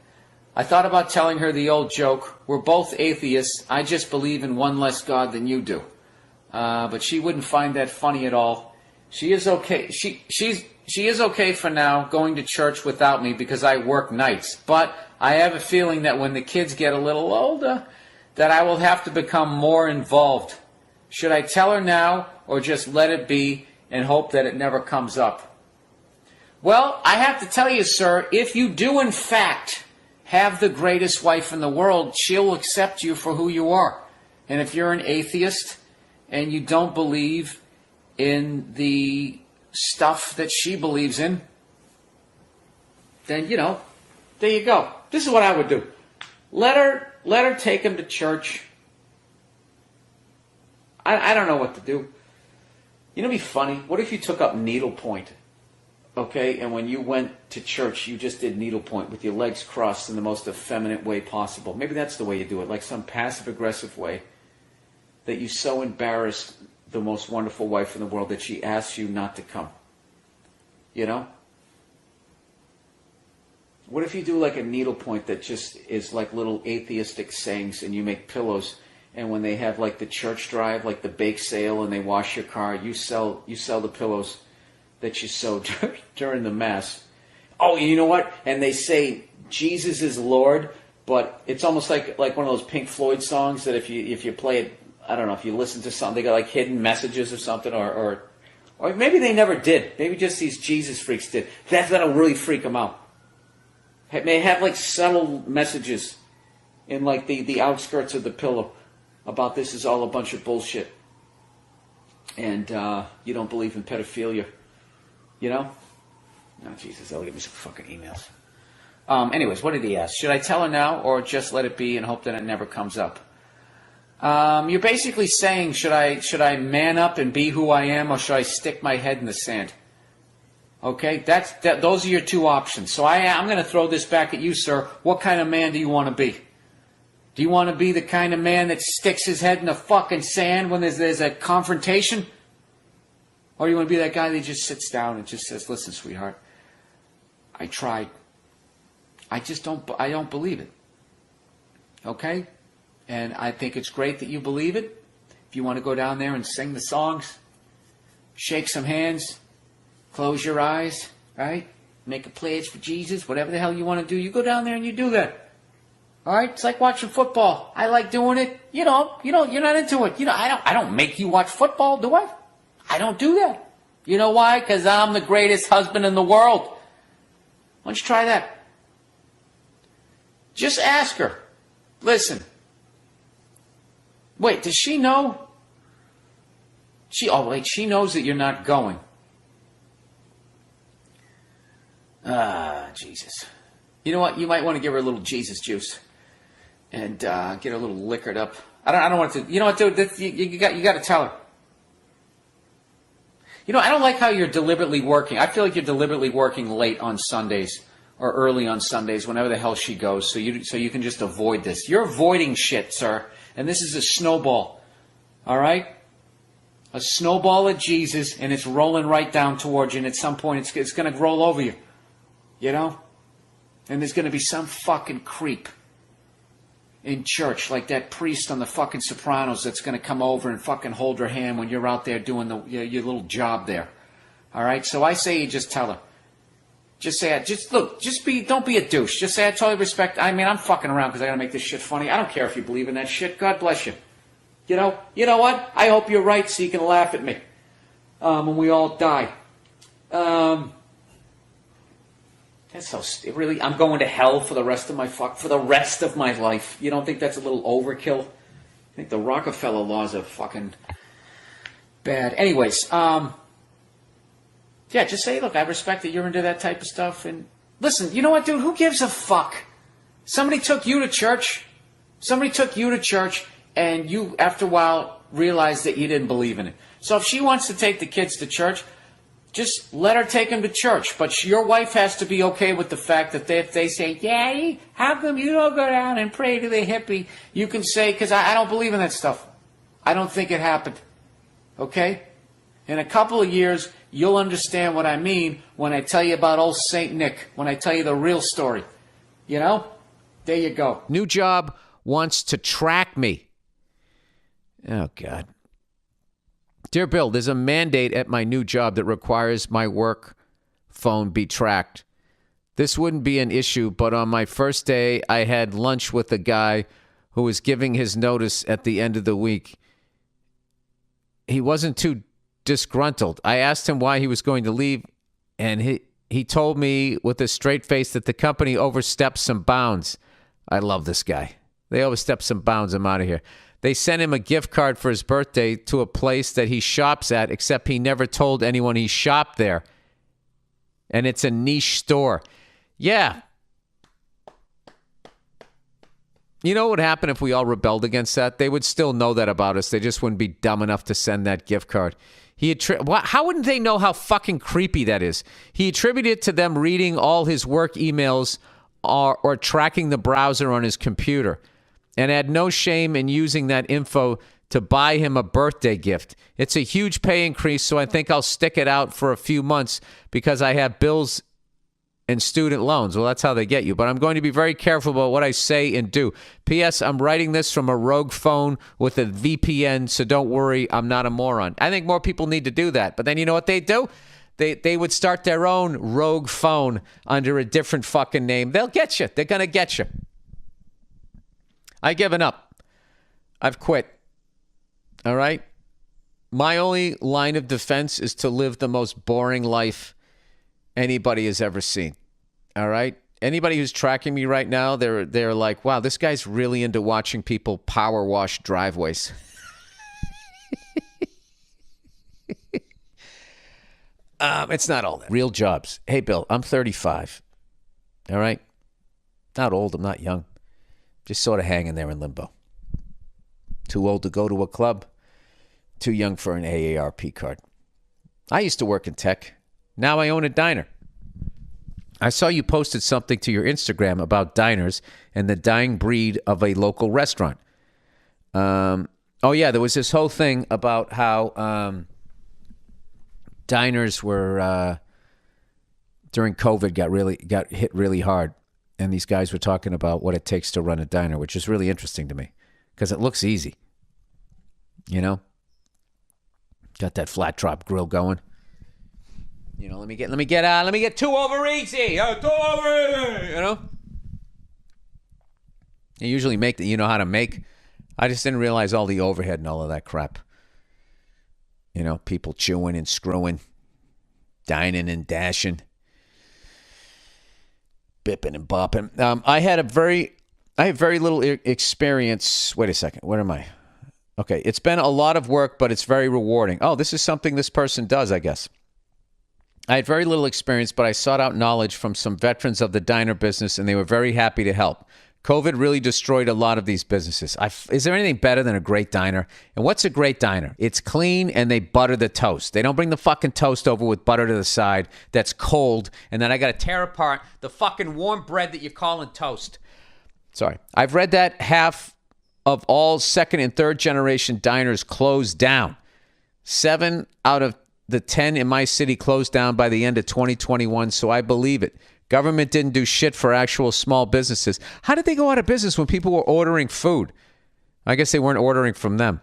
I thought about telling her the old joke, we're both atheists, I just believe in one less God than you do. But she wouldn't find that funny at all. She is okay. She is okay for now going to church without me because I work nights. But I have a feeling that when the kids get a little older, that I will have to become more involved. Should I tell her now or just let it be and hope that it never comes up? Well, I have to tell you, sir, if you do in fact have the greatest wife in the world, she'll accept you for who you are. And if you're an atheist and you don't believe in the stuff that she believes in, then, there you go. This is what I would do. Let her take him to church. I don't know what to do. It'd be funny. What if you took up needlepoint? Okay, and when you went to church, you just did needlepoint with your legs crossed in the most effeminate way possible. Maybe that's the way you do it, like some passive-aggressive way that you so embarrass the most wonderful wife in the world that she asks you not to come. What if you do like a needlepoint that just is like little atheistic sayings, and you make pillows, and when they have like the church drive, like the bake sale, and they wash your car, you sell the pillows that you sewed during the Mass. Oh, you know what? And they say Jesus is Lord, but it's almost like one of those Pink Floyd songs that if you play it, I don't know, if you listen to something, they got like hidden messages or something, or maybe they never did. Maybe just these Jesus freaks did. That'll really freak them out. It may have like subtle messages in like the outskirts of the pillow about this is all a bunch of bullshit. And you don't believe in pedophilia. Oh, Jesus, that'll give me some fucking emails. Anyways, what did he ask? Should I tell her now or just let it be and hope that it never comes up? You're basically saying, should I man up and be who I am, or should I stick my head in the sand? Okay, those are your 2 options. So I'm going to throw this back at you, sir. What kind of man do you want to be? Do you want to be the kind of man that sticks his head in the fucking sand when there's a confrontation? Or do you want to be that guy that just sits down and just says, listen, sweetheart, I tried. I don't believe it. Okay? And I think it's great that you believe it. If you want to go down there and sing the songs, shake some hands, close your eyes, right? Make a pledge for Jesus, whatever the hell you want to do, you go down there and you do that. All right? It's like watching football. I like doing it. You're not into it. I don't make you watch football, do I? I don't do that. You know why? Because I'm the greatest husband in the world. Why don't you try that? Just ask her. Listen. Wait, does she know? She knows that you're not going. Jesus. You know what? You might want to give her a little Jesus juice and get her a little liquored up. I don't want to. You know what, dude? You got to tell her. I don't like how you're deliberately working. I feel like you're deliberately working late on Sundays or early on Sundays, whenever the hell she goes, so you can just avoid this. You're avoiding shit, sir. And this is a snowball. All right? A snowball of Jesus, and it's rolling right down towards you, and at some point it's going to roll over you. And there's going to be some fucking creep in church, like that priest on the fucking Sopranos that's going to come over and fucking hold her hand when you're out there doing your little job there. All right? So I say you just tell her. Just say, don't be a douche. Just say, I totally respect. I mean, I'm fucking around because I got to make this shit funny. I don't care if you believe in that shit. God bless you. You know what? I hope you're right so you can laugh at me when we all die. That's so really. I'm going to hell for the rest of my life. You don't think that's a little overkill? I think the Rockefeller laws are fucking bad. Anyways, yeah, just say, look, I respect that you're into that type of stuff. And listen, you know what, dude? Who gives a fuck? Somebody took you to church, and you, after a while, realized that you didn't believe in it. So if she wants to take the kids to church, just let her take them to church. But your wife has to be okay with the fact that if they say, yeah, how come you don't go down and pray to the hippie? You can say, because I don't believe in that stuff. I don't think it happened. Okay? In a couple of years, you'll understand what I mean when I tell you about old St. Nick, when I tell you the real story. You know? There you go. New job wants to track me. Oh, God. Dear Bill, there's a mandate at my new job that requires my work phone be tracked. This wouldn't be an issue, but on my first day, I had lunch with a guy who was giving his notice at the end of the week. He wasn't too disgruntled. I asked him why he was going to leave, and he told me with a straight face that the company overstepped some bounds. I love this guy. They overstepped some bounds. I'm out of here. They sent him a gift card for his birthday to a place that he shops at, except he never told anyone he shopped there. And it's a niche store. Yeah. You know what would happen if we all rebelled against that? They would still know that about us. They just wouldn't be dumb enough to send that gift card. How wouldn't they know how fucking creepy that is? He attributed it to them reading all his work emails or tracking the browser on his computer, and had no shame in using that info to buy him a birthday gift. It's a huge pay increase, so I think I'll stick it out for a few months because I have bills and student loans. Well, that's how they get you. But I'm going to be very careful about what I say and do. P.S. I'm writing this from a rogue phone with a VPN, so don't worry, I'm not a moron. I think more people need to do that. But then you know what they do? They would start their own rogue phone under a different fucking name. They'll get you. They're going to get you. I've given up. I've quit. All right? My only line of defense is to live the most boring life anybody has ever seen. All right? Anybody who's tracking me right now, they're like, wow, this guy's really into watching people power wash driveways. It's not all that. Real jobs. Hey, Bill, I'm 35. All right? Not old. I'm not young. Just sort of hanging there in limbo. Too old to go to a club. Too young for an AARP card. I used to work in tech. Now I own a diner. I saw you posted something to your Instagram about diners and the dying breed of a local restaurant. There was this whole thing about how diners were during COVID got hit really hard. And these guys were talking about what it takes to run a diner, which is really interesting to me because it looks easy. You know, got that flat top grill going. You know, let me get two over easy. Two over easy. You know, you usually make that. You know how to make. I just didn't realize all the overhead and all of that crap. You know, people chewing and screwing, dining and dashing. Bipping and bopping. I have very little experience. Wait a second. Where am I? Okay. It's been a lot of work, but it's very rewarding. Oh, this is something this person does, I guess. I had very little experience, but I sought out knowledge from some veterans of the diner business, and they were very happy to help. COVID really destroyed a lot of these businesses. Is there anything better than a great diner? And what's a great diner? It's clean and they butter the toast. They don't bring the fucking toast over with butter to the side that's cold, and then I got to tear apart the fucking warm bread that you're calling toast. Sorry. I've read that half of all second and third generation diners closed down. 7 out of the 10 in my city closed down by the end of 2021, so I believe it. Government didn't do shit for actual small businesses. How did they go out of business when people were ordering food? I guess they weren't ordering from them.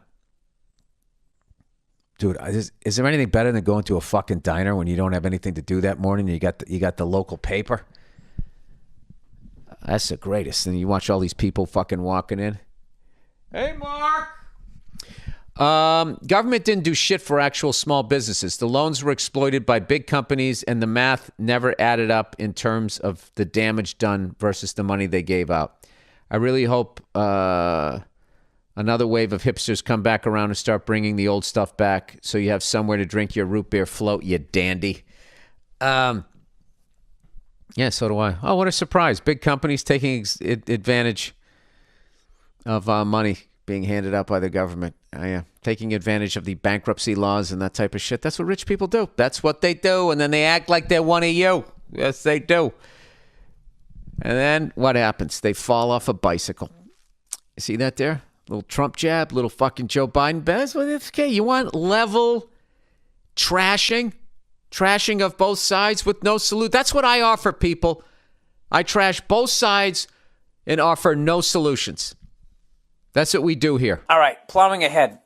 Dude, is there anything better than going to a fucking diner when you don't have anything to do that morning? You got the local paper. That's the greatest. And you watch all these people fucking walking in. Hey, Mark. Government didn't do shit for actual small businesses. The loans were exploited by big companies, and the math never added up in terms of the damage done versus the money they gave out. I really hope another wave of hipsters come back around and start bringing the old stuff back so you have somewhere to drink your root beer float, you dandy. Yeah, so do I. Oh, what a surprise. Big companies taking advantage of money being handed out by the government. Yeah, taking advantage of the bankruptcy laws and that type of shit. That's what rich people do. That's what they do, and then they act like they're one of you. Yes, they do. And then what happens? They fall off a bicycle. You see that there? Little Trump jab, little fucking Joe Biden. That's what it's okay. You want level trashing of both sides with no salute. That's what I offer people. I trash both sides and offer no solutions. That's what we do here. All right, plowing ahead.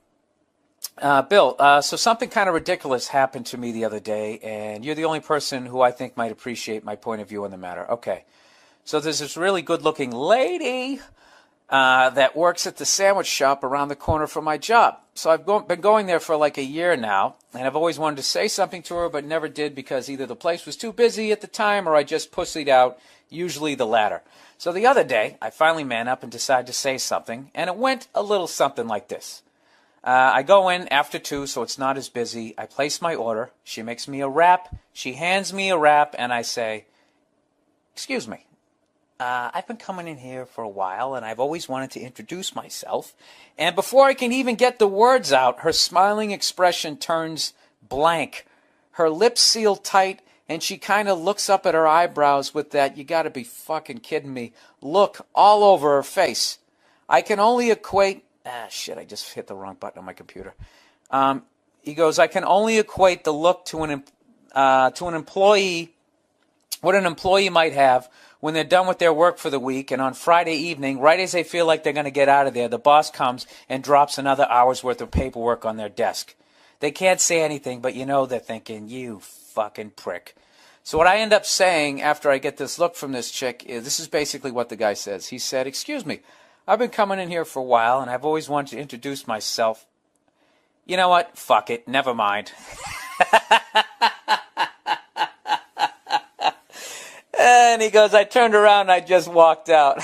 Bill, so something kind of ridiculous happened to me the other day, and you're the only person who I think might appreciate my point of view on the matter. Okay, so there's this really good-looking lady that works at the sandwich shop around the corner from my job. So I've been going there for like a year now, and I've always wanted to say something to her, but never did because either the place was too busy at the time or I just pussied out, usually the latter. So the other day, I finally man up and decided to say something, and it went a little something like this. I go in after 2, so it's not as busy. I place my order. She makes me a wrap. She hands me a wrap, and I say, "Excuse me. I've been coming in here for a while, and I've always wanted to introduce myself." And before I can even get the words out, her smiling expression turns blank. Her lips seal tight, and she kind of looks up at her eyebrows with that, "you got to be fucking kidding me," look all over her face. I can only equate... shit, I just hit the wrong button on my computer. He goes, "I can only equate the look to an employee, what an employee might have when they're done with their work for the week, and on Friday evening, right as they feel like they're going to get out of there, the boss comes and drops another hour's worth of paperwork on their desk. They can't say anything, but you know they're thinking, you fucking prick." So what I end up saying after I get this look from this chick is, this is basically what the guy says. He said, "Excuse me, I've been coming in here for a while, and I've always wanted to introduce myself. You know what? Fuck it. Never mind." And he goes, "I turned around and I just walked out."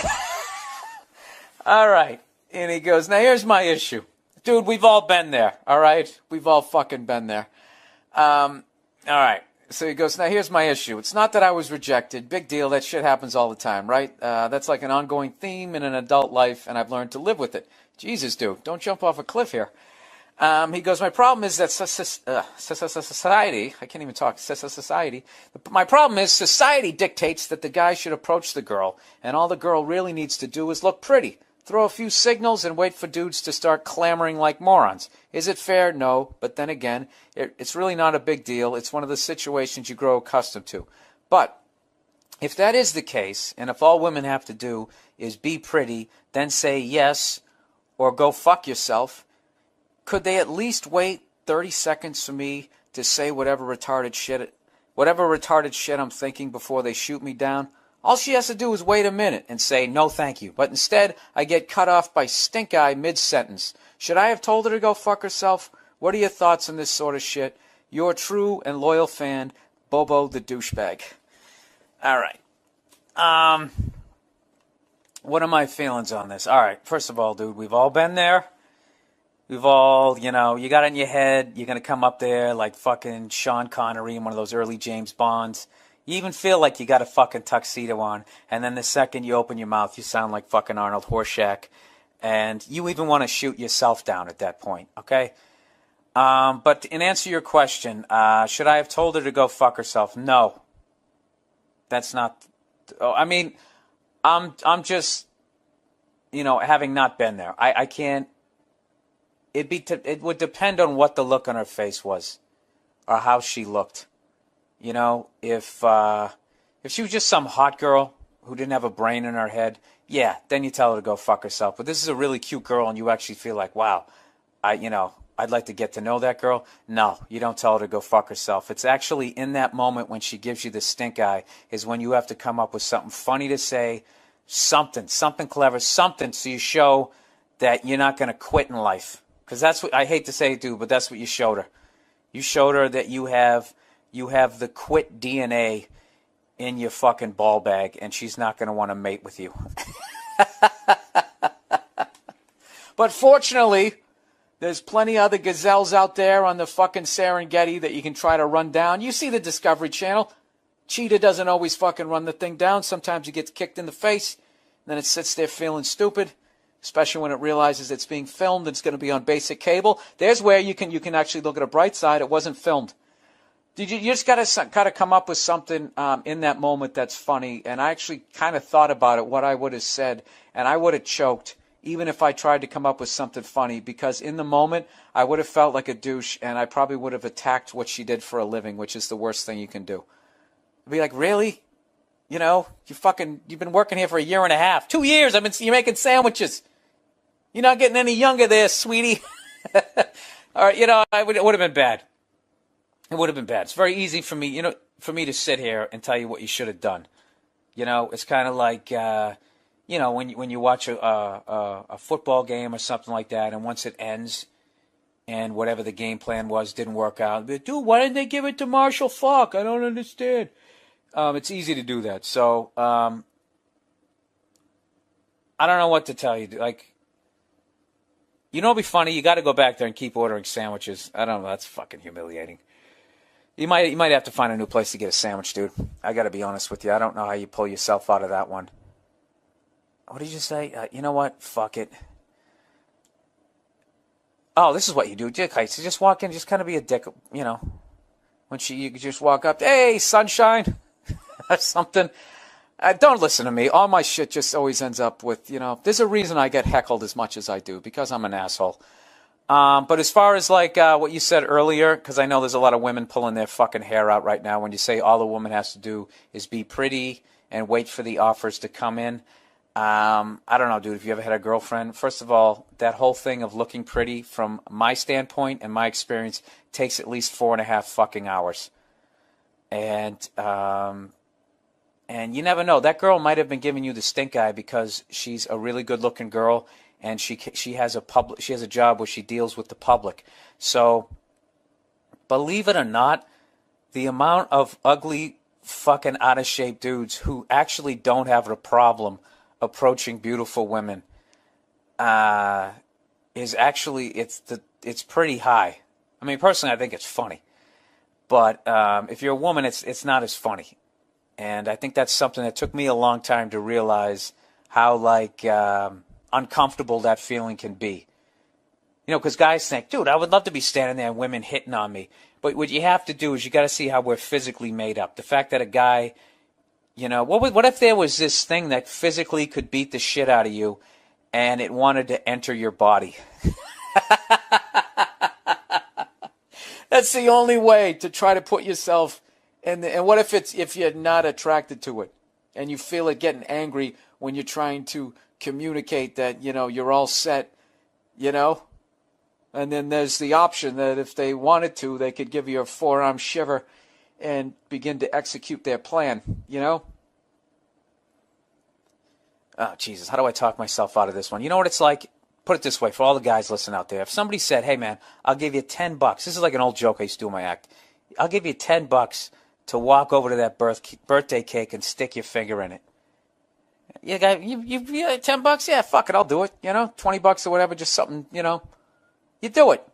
All right. And he goes, "Now here's my issue." Dude, we've all been there, all right? We've all fucking been there. All right. So he goes, "Now here's my issue. It's not that I was rejected. Big deal. That shit happens all the time, right? That's like an ongoing theme in an adult life, and I've learned to live with it." Jesus, dude, don't jump off a cliff here. He goes, "My problem is that society," I can't even talk, society. "My problem is society dictates that the guy should approach the girl, and all the girl really needs to do is look pretty, throw a few signals, and wait for dudes to start clamoring like morons. Is it fair? No. But then again, it's really not a big deal. It's one of the situations you grow accustomed to. But if that is the case, and if all women have to do is be pretty, then say yes, or go fuck yourself, could they at least wait 30 seconds for me to say whatever retarded shit I'm thinking before they shoot me down? All she has to do is wait a minute and say, no thank you. But instead, I get cut off by stink eye mid-sentence. Should I have told her to go fuck herself? What are your thoughts on this sort of shit? Your true and loyal fan, Bobo the douchebag." All right. What are my feelings on this? All right. First of all, dude, we've all been there. We've all, you got it in your head, you're going to come up there like fucking Sean Connery in one of those early James Bonds. You even feel like you got a fucking tuxedo on, and then the second you open your mouth, you sound like fucking Arnold Horshack, and you even want to shoot yourself down at that point, okay? But in answer to your question, should I have told her to go fuck herself? No. That's not... I mean, I'm just, having not been there. I can't... It would depend on what the look on her face was, or how she looked. If she was just some hot girl who didn't have a brain in her head, yeah, then you tell her to go fuck herself. But this is a really cute girl, and you actually feel like, wow, I'd like to get to know that girl. No, you don't tell her to go fuck herself. It's actually in that moment when she gives you the stink eye is when you have to come up with something funny to say, something clever, something so you show that you're not going to quit in life. Because that's what, I hate to say it, dude, but that's what you showed her. You showed her that you have the quit DNA in your fucking ball bag, and she's not going to want to mate with you. But fortunately, there's plenty of other gazelles out there on the fucking Serengeti that you can try to run down. You see the Discovery Channel. Cheetah doesn't always fucking run the thing down. Sometimes he gets kicked in the face, and then it sits there feeling stupid, especially when it realizes it's being filmed and it's going to be on basic cable. There's where you can actually look at a bright side. It wasn't filmed. You just got to kind of come up with something in that moment that's funny. And I actually kind of thought about it, what I would have said, and I would have choked even if I tried to come up with something funny, because in the moment I would have felt like a douche, and I probably would have attacked what she did for a living, which is the worst thing you can do. I'd be like, really? You know, you've been working here for 1.5 years. 2 years, you're making sandwiches. You're not getting any younger there, sweetie. All right, it would have been bad. It would have been bad. It's very easy for me, to sit here and tell you what you should have done. It's kind of like, when you watch a football game or something like that, and once it ends, and whatever the game plan was didn't work out, dude, why didn't they give it to Marshall Faulk? I don't understand. It's easy to do that. So I don't know what to tell you. Like, it'd be funny. You got to go back there and keep ordering sandwiches. I don't know. That's fucking humiliating. You might have to find a new place to get a sandwich, dude. I got to be honest with you. I don't know how you pull yourself out of that one. What did you say? You know what? Fuck it. Oh, this is what you do, dick heights. You just walk in, just kind of be a dick, When you just walk up, hey, sunshine, or something. Don't listen to me. All my shit just always ends up with, there's a reason I get heckled as much as I do, because I'm an asshole. But as far as like what you said earlier, because I know there's a lot of women pulling their fucking hair out right now when you say all a woman has to do is be pretty and wait for the offers to come in. I don't know, dude, if you ever had a girlfriend, first of all, that whole thing of looking pretty from my standpoint and my experience takes at least 4.5 fucking hours. And you never know. That girl might have been giving you the stink eye because she's a really good looking girl, and she has a job where she deals with the public. So believe it or not, the amount of ugly fucking out of shape dudes who actually don't have a problem approaching beautiful women is actually it's pretty high. I mean, personally, I think it's funny, but if you're a woman, it's not as funny. And I think that's something that took me a long time to realize how uncomfortable that feeling can be. Because guys think, dude, I would love to be standing there and women hitting on me. But what you have to do is you got to see how we're physically made up. The fact that a guy, what if there was this thing that physically could beat the shit out of you and it wanted to enter your body? That's the only way to try to put yourself in and what if you're not attracted to it and you feel it getting angry when you're trying to communicate that, you're all set, And then there's the option that if they wanted to, they could give you a forearm shiver and begin to execute their plan, Oh, Jesus, how do I talk myself out of this one? You know what it's like? Put it this way, for all the guys listening out there. If somebody said, hey, man, I'll give you $10. This is like an old joke I used to do in my act. I'll give you $10 to walk over to that birthday cake and stick your finger in it. You got you $10? Yeah, fuck it, I'll do it. $20 or whatever, just something, You do it.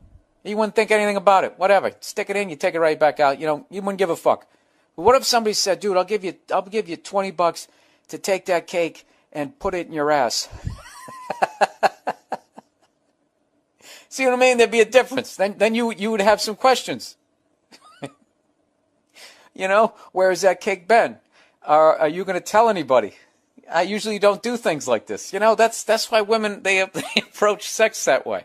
You wouldn't think anything about it. Whatever. Stick it in, you take it right back out. You wouldn't give a fuck. But what if somebody said, dude, I'll give you $20 to take that cake and put it in your ass? See what I mean? There'd be a difference. Then you would have some questions. Where has that cake been? Are you going to tell anybody? I usually don't do things like this. That's why women, they approach sex that way.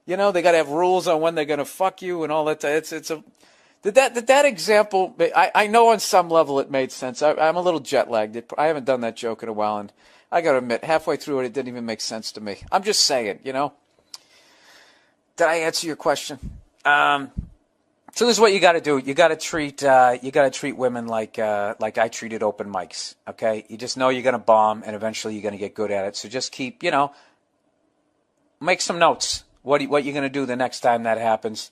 They got to have rules on when they're going to fuck you and all that. Did that example, I know on some level it made sense. I'm a little jet lagged. I haven't done that joke in a while, and I got to admit, halfway through it didn't even make sense to me. I'm just saying, Did I answer your question? So this is what you got to do. You got to treat women like I treated open mics. Okay, you just know you're gonna bomb, and eventually you're gonna get good at it. So just keep, make some notes. What you're gonna do the next time that happens.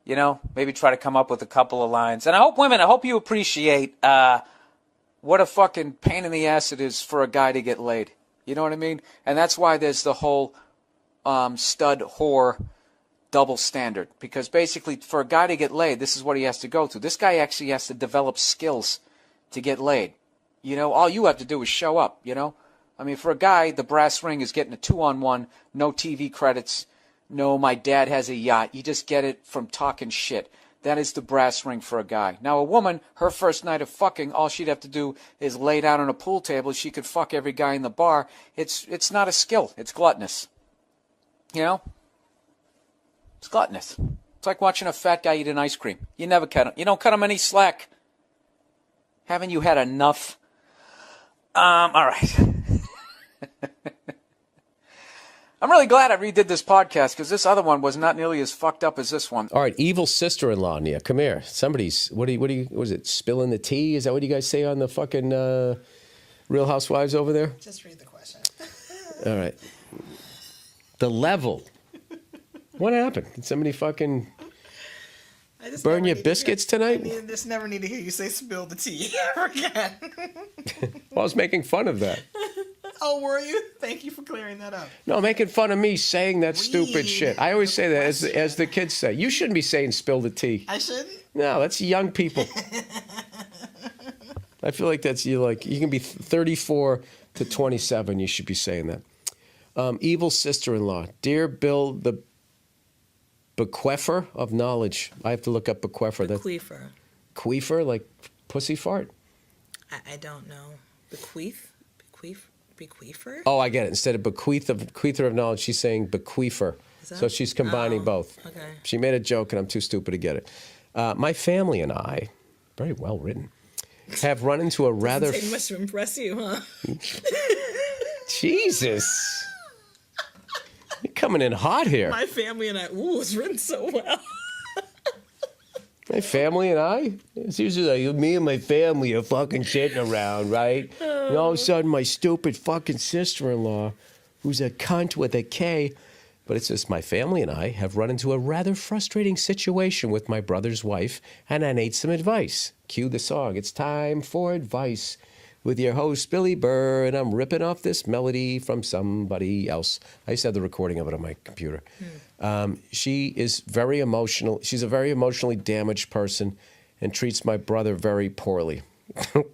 Maybe try to come up with a couple of lines. And I hope you appreciate what a fucking pain in the ass it is for a guy to get laid. You know what I mean? And that's why there's the whole stud whore double standard, because basically for a guy to get laid, this is what he has to go through. This guy actually has to develop skills to get laid. All you have to do is show up, I mean, for a guy, the brass ring is getting a 2-on-1, no TV credits, no my dad has a yacht. You just get it from talking shit. That is the brass ring for a guy. Now a woman, her first night of fucking, all she'd have to do is lay down on a pool table. She could fuck every guy in the bar. It's not a skill. It's gluttonous. It's gluttonous. It's like watching a fat guy eat an ice cream. You never cut him. You don't cut him any slack. Haven't you had enough? All right. I'm really glad I redid this podcast because this other one was not nearly as fucked up as this one. All right, evil sister-in-law, Nia, come here. Somebody's, what was it, spilling the tea? Is that what you guys say on the fucking Real Housewives over there? Just read the question. All right. The level. What happened? Did somebody fucking burn your biscuits tonight? I just never need to hear you say spill the tea ever again. Well, I was making fun of that. Oh, were you? Thank you for clearing that up. No, making fun of me saying that stupid shit. I always say that as the kids say. You shouldn't be saying spill the tea. I shouldn't? No, that's young people. I feel like you can be 34 to 27. You should be saying that. Evil sister-in-law. Dear Bill, the bequefer of knowledge. I have to look up bequefer. Bequefer. Queefer, like pussy fart? I don't know. Bequeafer? Oh, I get it. Instead of bequeather of knowledge, she's saying bequefer. So she's combining both. Okay. She made a joke, and I'm too stupid to get it. My family and I, very well written, have run into a rather... Doesn't take much to impress you, huh? Jesus. You're coming in hot here. My family and I... Ooh, it's written so well. My family and I? It's usually like me and my family are fucking sitting around, right? And all of a sudden, my stupid fucking sister-in-law, who's a cunt with a K, but it's just my family and I have run into a rather frustrating situation with my brother's wife, and I need some advice. Cue the song. It's time for advice with your host, Billy Burr, and I'm ripping off this melody from somebody else. I used to have the recording of it on my computer. She is very emotional. She's a very emotionally damaged person and treats my brother very poorly. Why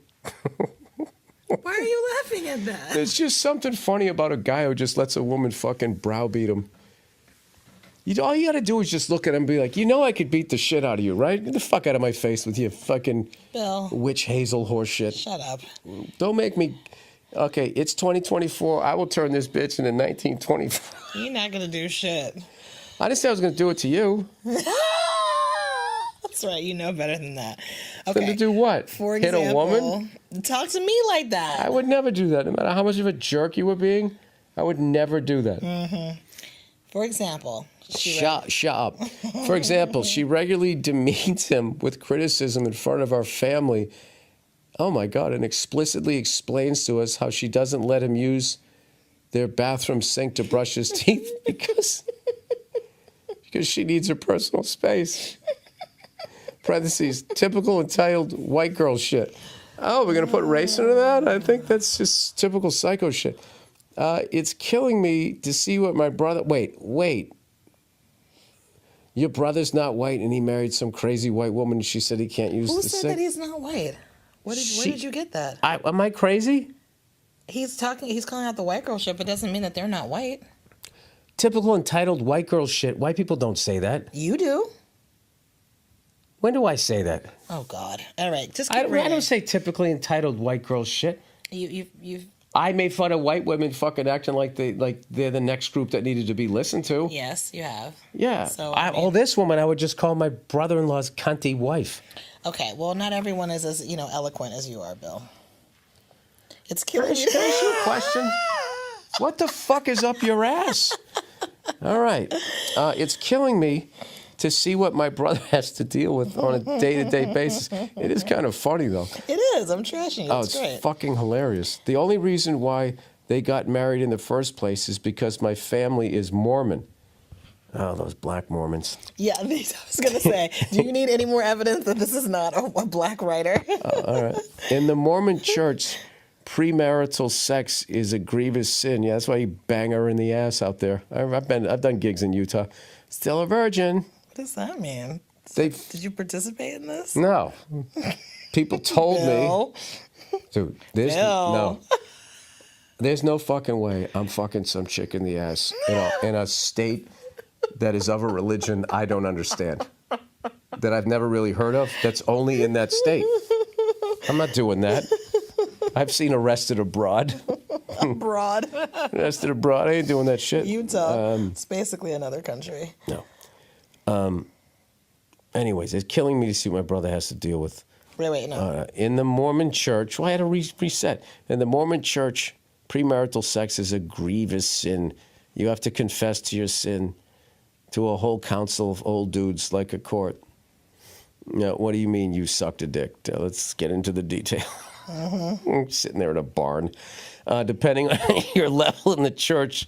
are you laughing at that? There's just something funny about a guy who just lets a woman fucking browbeat him. All you gotta do is just look at him and be like, I could beat the shit out of you, right? Get the fuck out of my face with your fucking Bill. witch hazel horse shit. Shut up. Don't make me... Okay, it's 2024. I will turn this bitch into 1924. You're not going to do shit. I didn't say I was going to do it to you. That's right. You know better than that. Okay. Then to do what? For Hit example, a woman? Talk to me like that. I would never do that. No matter how much of a jerk you were being, I would never do that. For example... Shut up. For example, she regularly demeans him with criticism in front of our family. Oh my God, and explicitly explains to us how she doesn't let him use their bathroom sink to brush his teeth because she needs her personal space. Parentheses, typical entitled white girl shit. Oh, we're going to put race into that? I think that's just typical psycho shit. It's killing me to see what my brother... Wait. Your brother's not white, and he married some crazy white woman, and she said he can't use Who the said sink. that he's not white? Where did you get that? Am I crazy? He's calling out the white girl shit, but doesn't mean that they're not white. Typical entitled white girl shit. White people don't say that. You do. When do I say that? Oh God! All right, just I keep reading. don't say typically entitled white girl shit. You've. I made fun of white women fucking acting like they're the next group that needed to be listened to. Yes, you have. Yeah. So this woman, I would just call my brother-in-law's cunty wife. Okay, well, not everyone is as eloquent as you are, Bill. It's killing you. Can I ask you a question? What the fuck is up your ass? All right. It's killing me to see what my brother has to deal with on a day-to-day basis. It is kind of funny, though. It is. I'm trashing you. Oh, It's it's great. fucking hilarious. The only reason why they got married in the first place is because my family is Mormon. Oh, those black Mormons. Yeah, I was going to say, do you need any more evidence that this is not a black writer? All right. In the Mormon church, premarital sex is a grievous sin. Yeah, that's why you bang her in the ass out there. I've done gigs in Utah. Still a virgin. What does that mean? They Did you participate in this? No. People told Bill? me. Dude, there's Bill. no. There's no fucking way I'm fucking some chick in the ass in a state that is of a religion I don't understand. That I've never really heard of. That's only in that state. I'm not doing that. I've seen Arrested Abroad. Abroad. Arrested Abroad. I ain't doing that shit. Utah. It's basically another country. No. Anyways, it's killing me to see what my brother has to deal with. Wait, no. In the Mormon church, well, I had to reset. In the Mormon church, premarital sex is a grievous sin. You have to confess to your sin to a whole council of old dudes like a court. Now, what do you mean you sucked a dick? Let's get into the detail. Sitting there in a barn. Depending on your level in the church,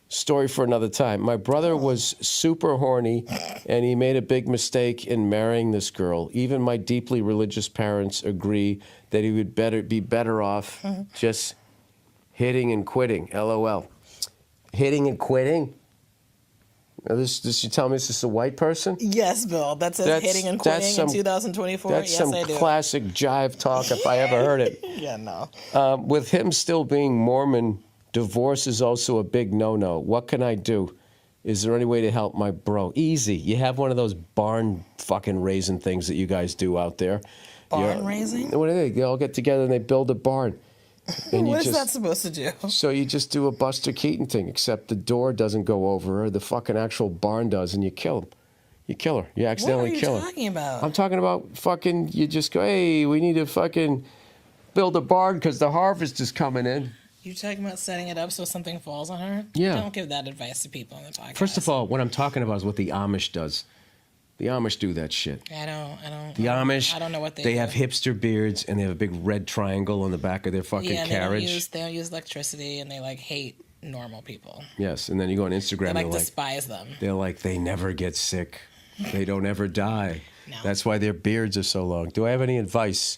story for another time. My brother was super horny, and he made a big mistake in marrying this girl. Even my deeply religious parents agree that he would be better off just hitting and quitting. LOL. Hitting and quitting? Now this you tell me this is a white person? Yes, Bill. That says hitting and quitting in 2024. That's Yes, some I do. classic jive talk if I ever heard it. Yeah, no. With him still being Mormon, divorce is also a big no-no. What can I do? Is there any way to help my bro? Easy. You have one of those barn fucking raising things that you guys do out there. Barn raising? What are they? They all get together and they build a barn. And What is that supposed to do? So you just do a Buster Keaton thing, except the door doesn't go over her, the fucking actual barn does, and you kill him. You kill her. You accidentally kill her. What are you talking about? I'm talking about fucking, you just go, hey, we need to fucking build a barn because the harvest is coming in. You talking about setting it up so something falls on her? Yeah. Don't give that advice to people on the podcast. First of all, what I'm talking about is what the Amish does. The Amish do that shit. I don't. The Amish, I don't know what they do. have hipster beards and they have a big red triangle on the back of their fucking Yeah, carriage. they don't use electricity, and they like hate normal people. Yes, and then you go on Instagram They and like despise them. they're like, they never get sick. They don't ever die. No. That's why their beards are so long. Do I have any advice?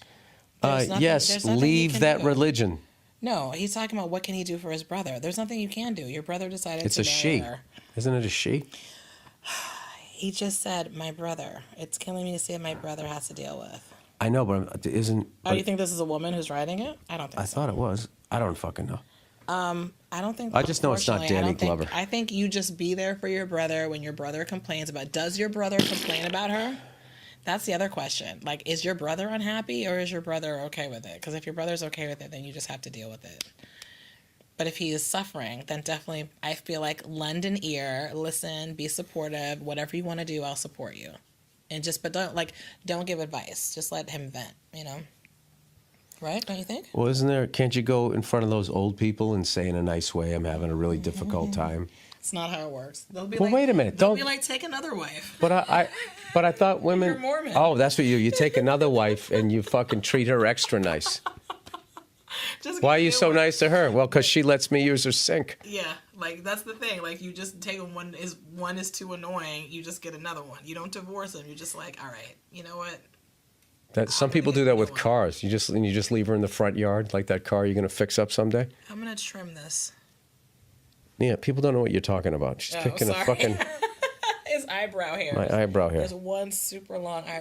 There's nothing Yes, you leave can that do. religion. No, he's talking about what can he do for his brother. There's nothing you can do. Your brother decided It's to a marry she. her. Isn't it a she? He just said, my brother. It's killing me to see what my brother has to deal with. I know, but isn't... Oh, you think this is a woman who's writing it? I don't think I so. thought it was. I don't fucking know. I don't think. I just know it's not unfortunately, I Danny don't think- Glover. I think you just be there for your brother when your brother complains about. Does your brother complain about her? That's the other question. Like, is your brother unhappy or is your brother okay with it? Because if your brother's okay with it, then you just have to deal with it. But if he is suffering, then definitely I feel like lend an ear, listen, be supportive. Whatever you want to do, I'll support you. And but don't give advice. Just let him vent. Right? Don't you think? Well, can't you go in front of those old people and say in a nice way, I'm having a really difficult time? It's not how it works. They'll be Well, wait a minute. They'll Don't- be like, take another wife. But I thought women... You're Mormon. Oh, that's what you take another wife and you fucking treat her extra nice. Just Why are get a you new so one. nice to her? Well, because she lets me use her sink. Yeah, like that's the thing. Like you just take one is too annoying. You just get another one. You don't divorce them. You're just like, all right, you know what? That some people do that with cars. You just leave her in the front yard, like that car you're gonna fix up someday. I'm gonna trim this. Yeah, people don't know what you're talking about. She's picking sorry. a fucking His eyebrow hair. my eyebrow hair. There's one super long eyebrow.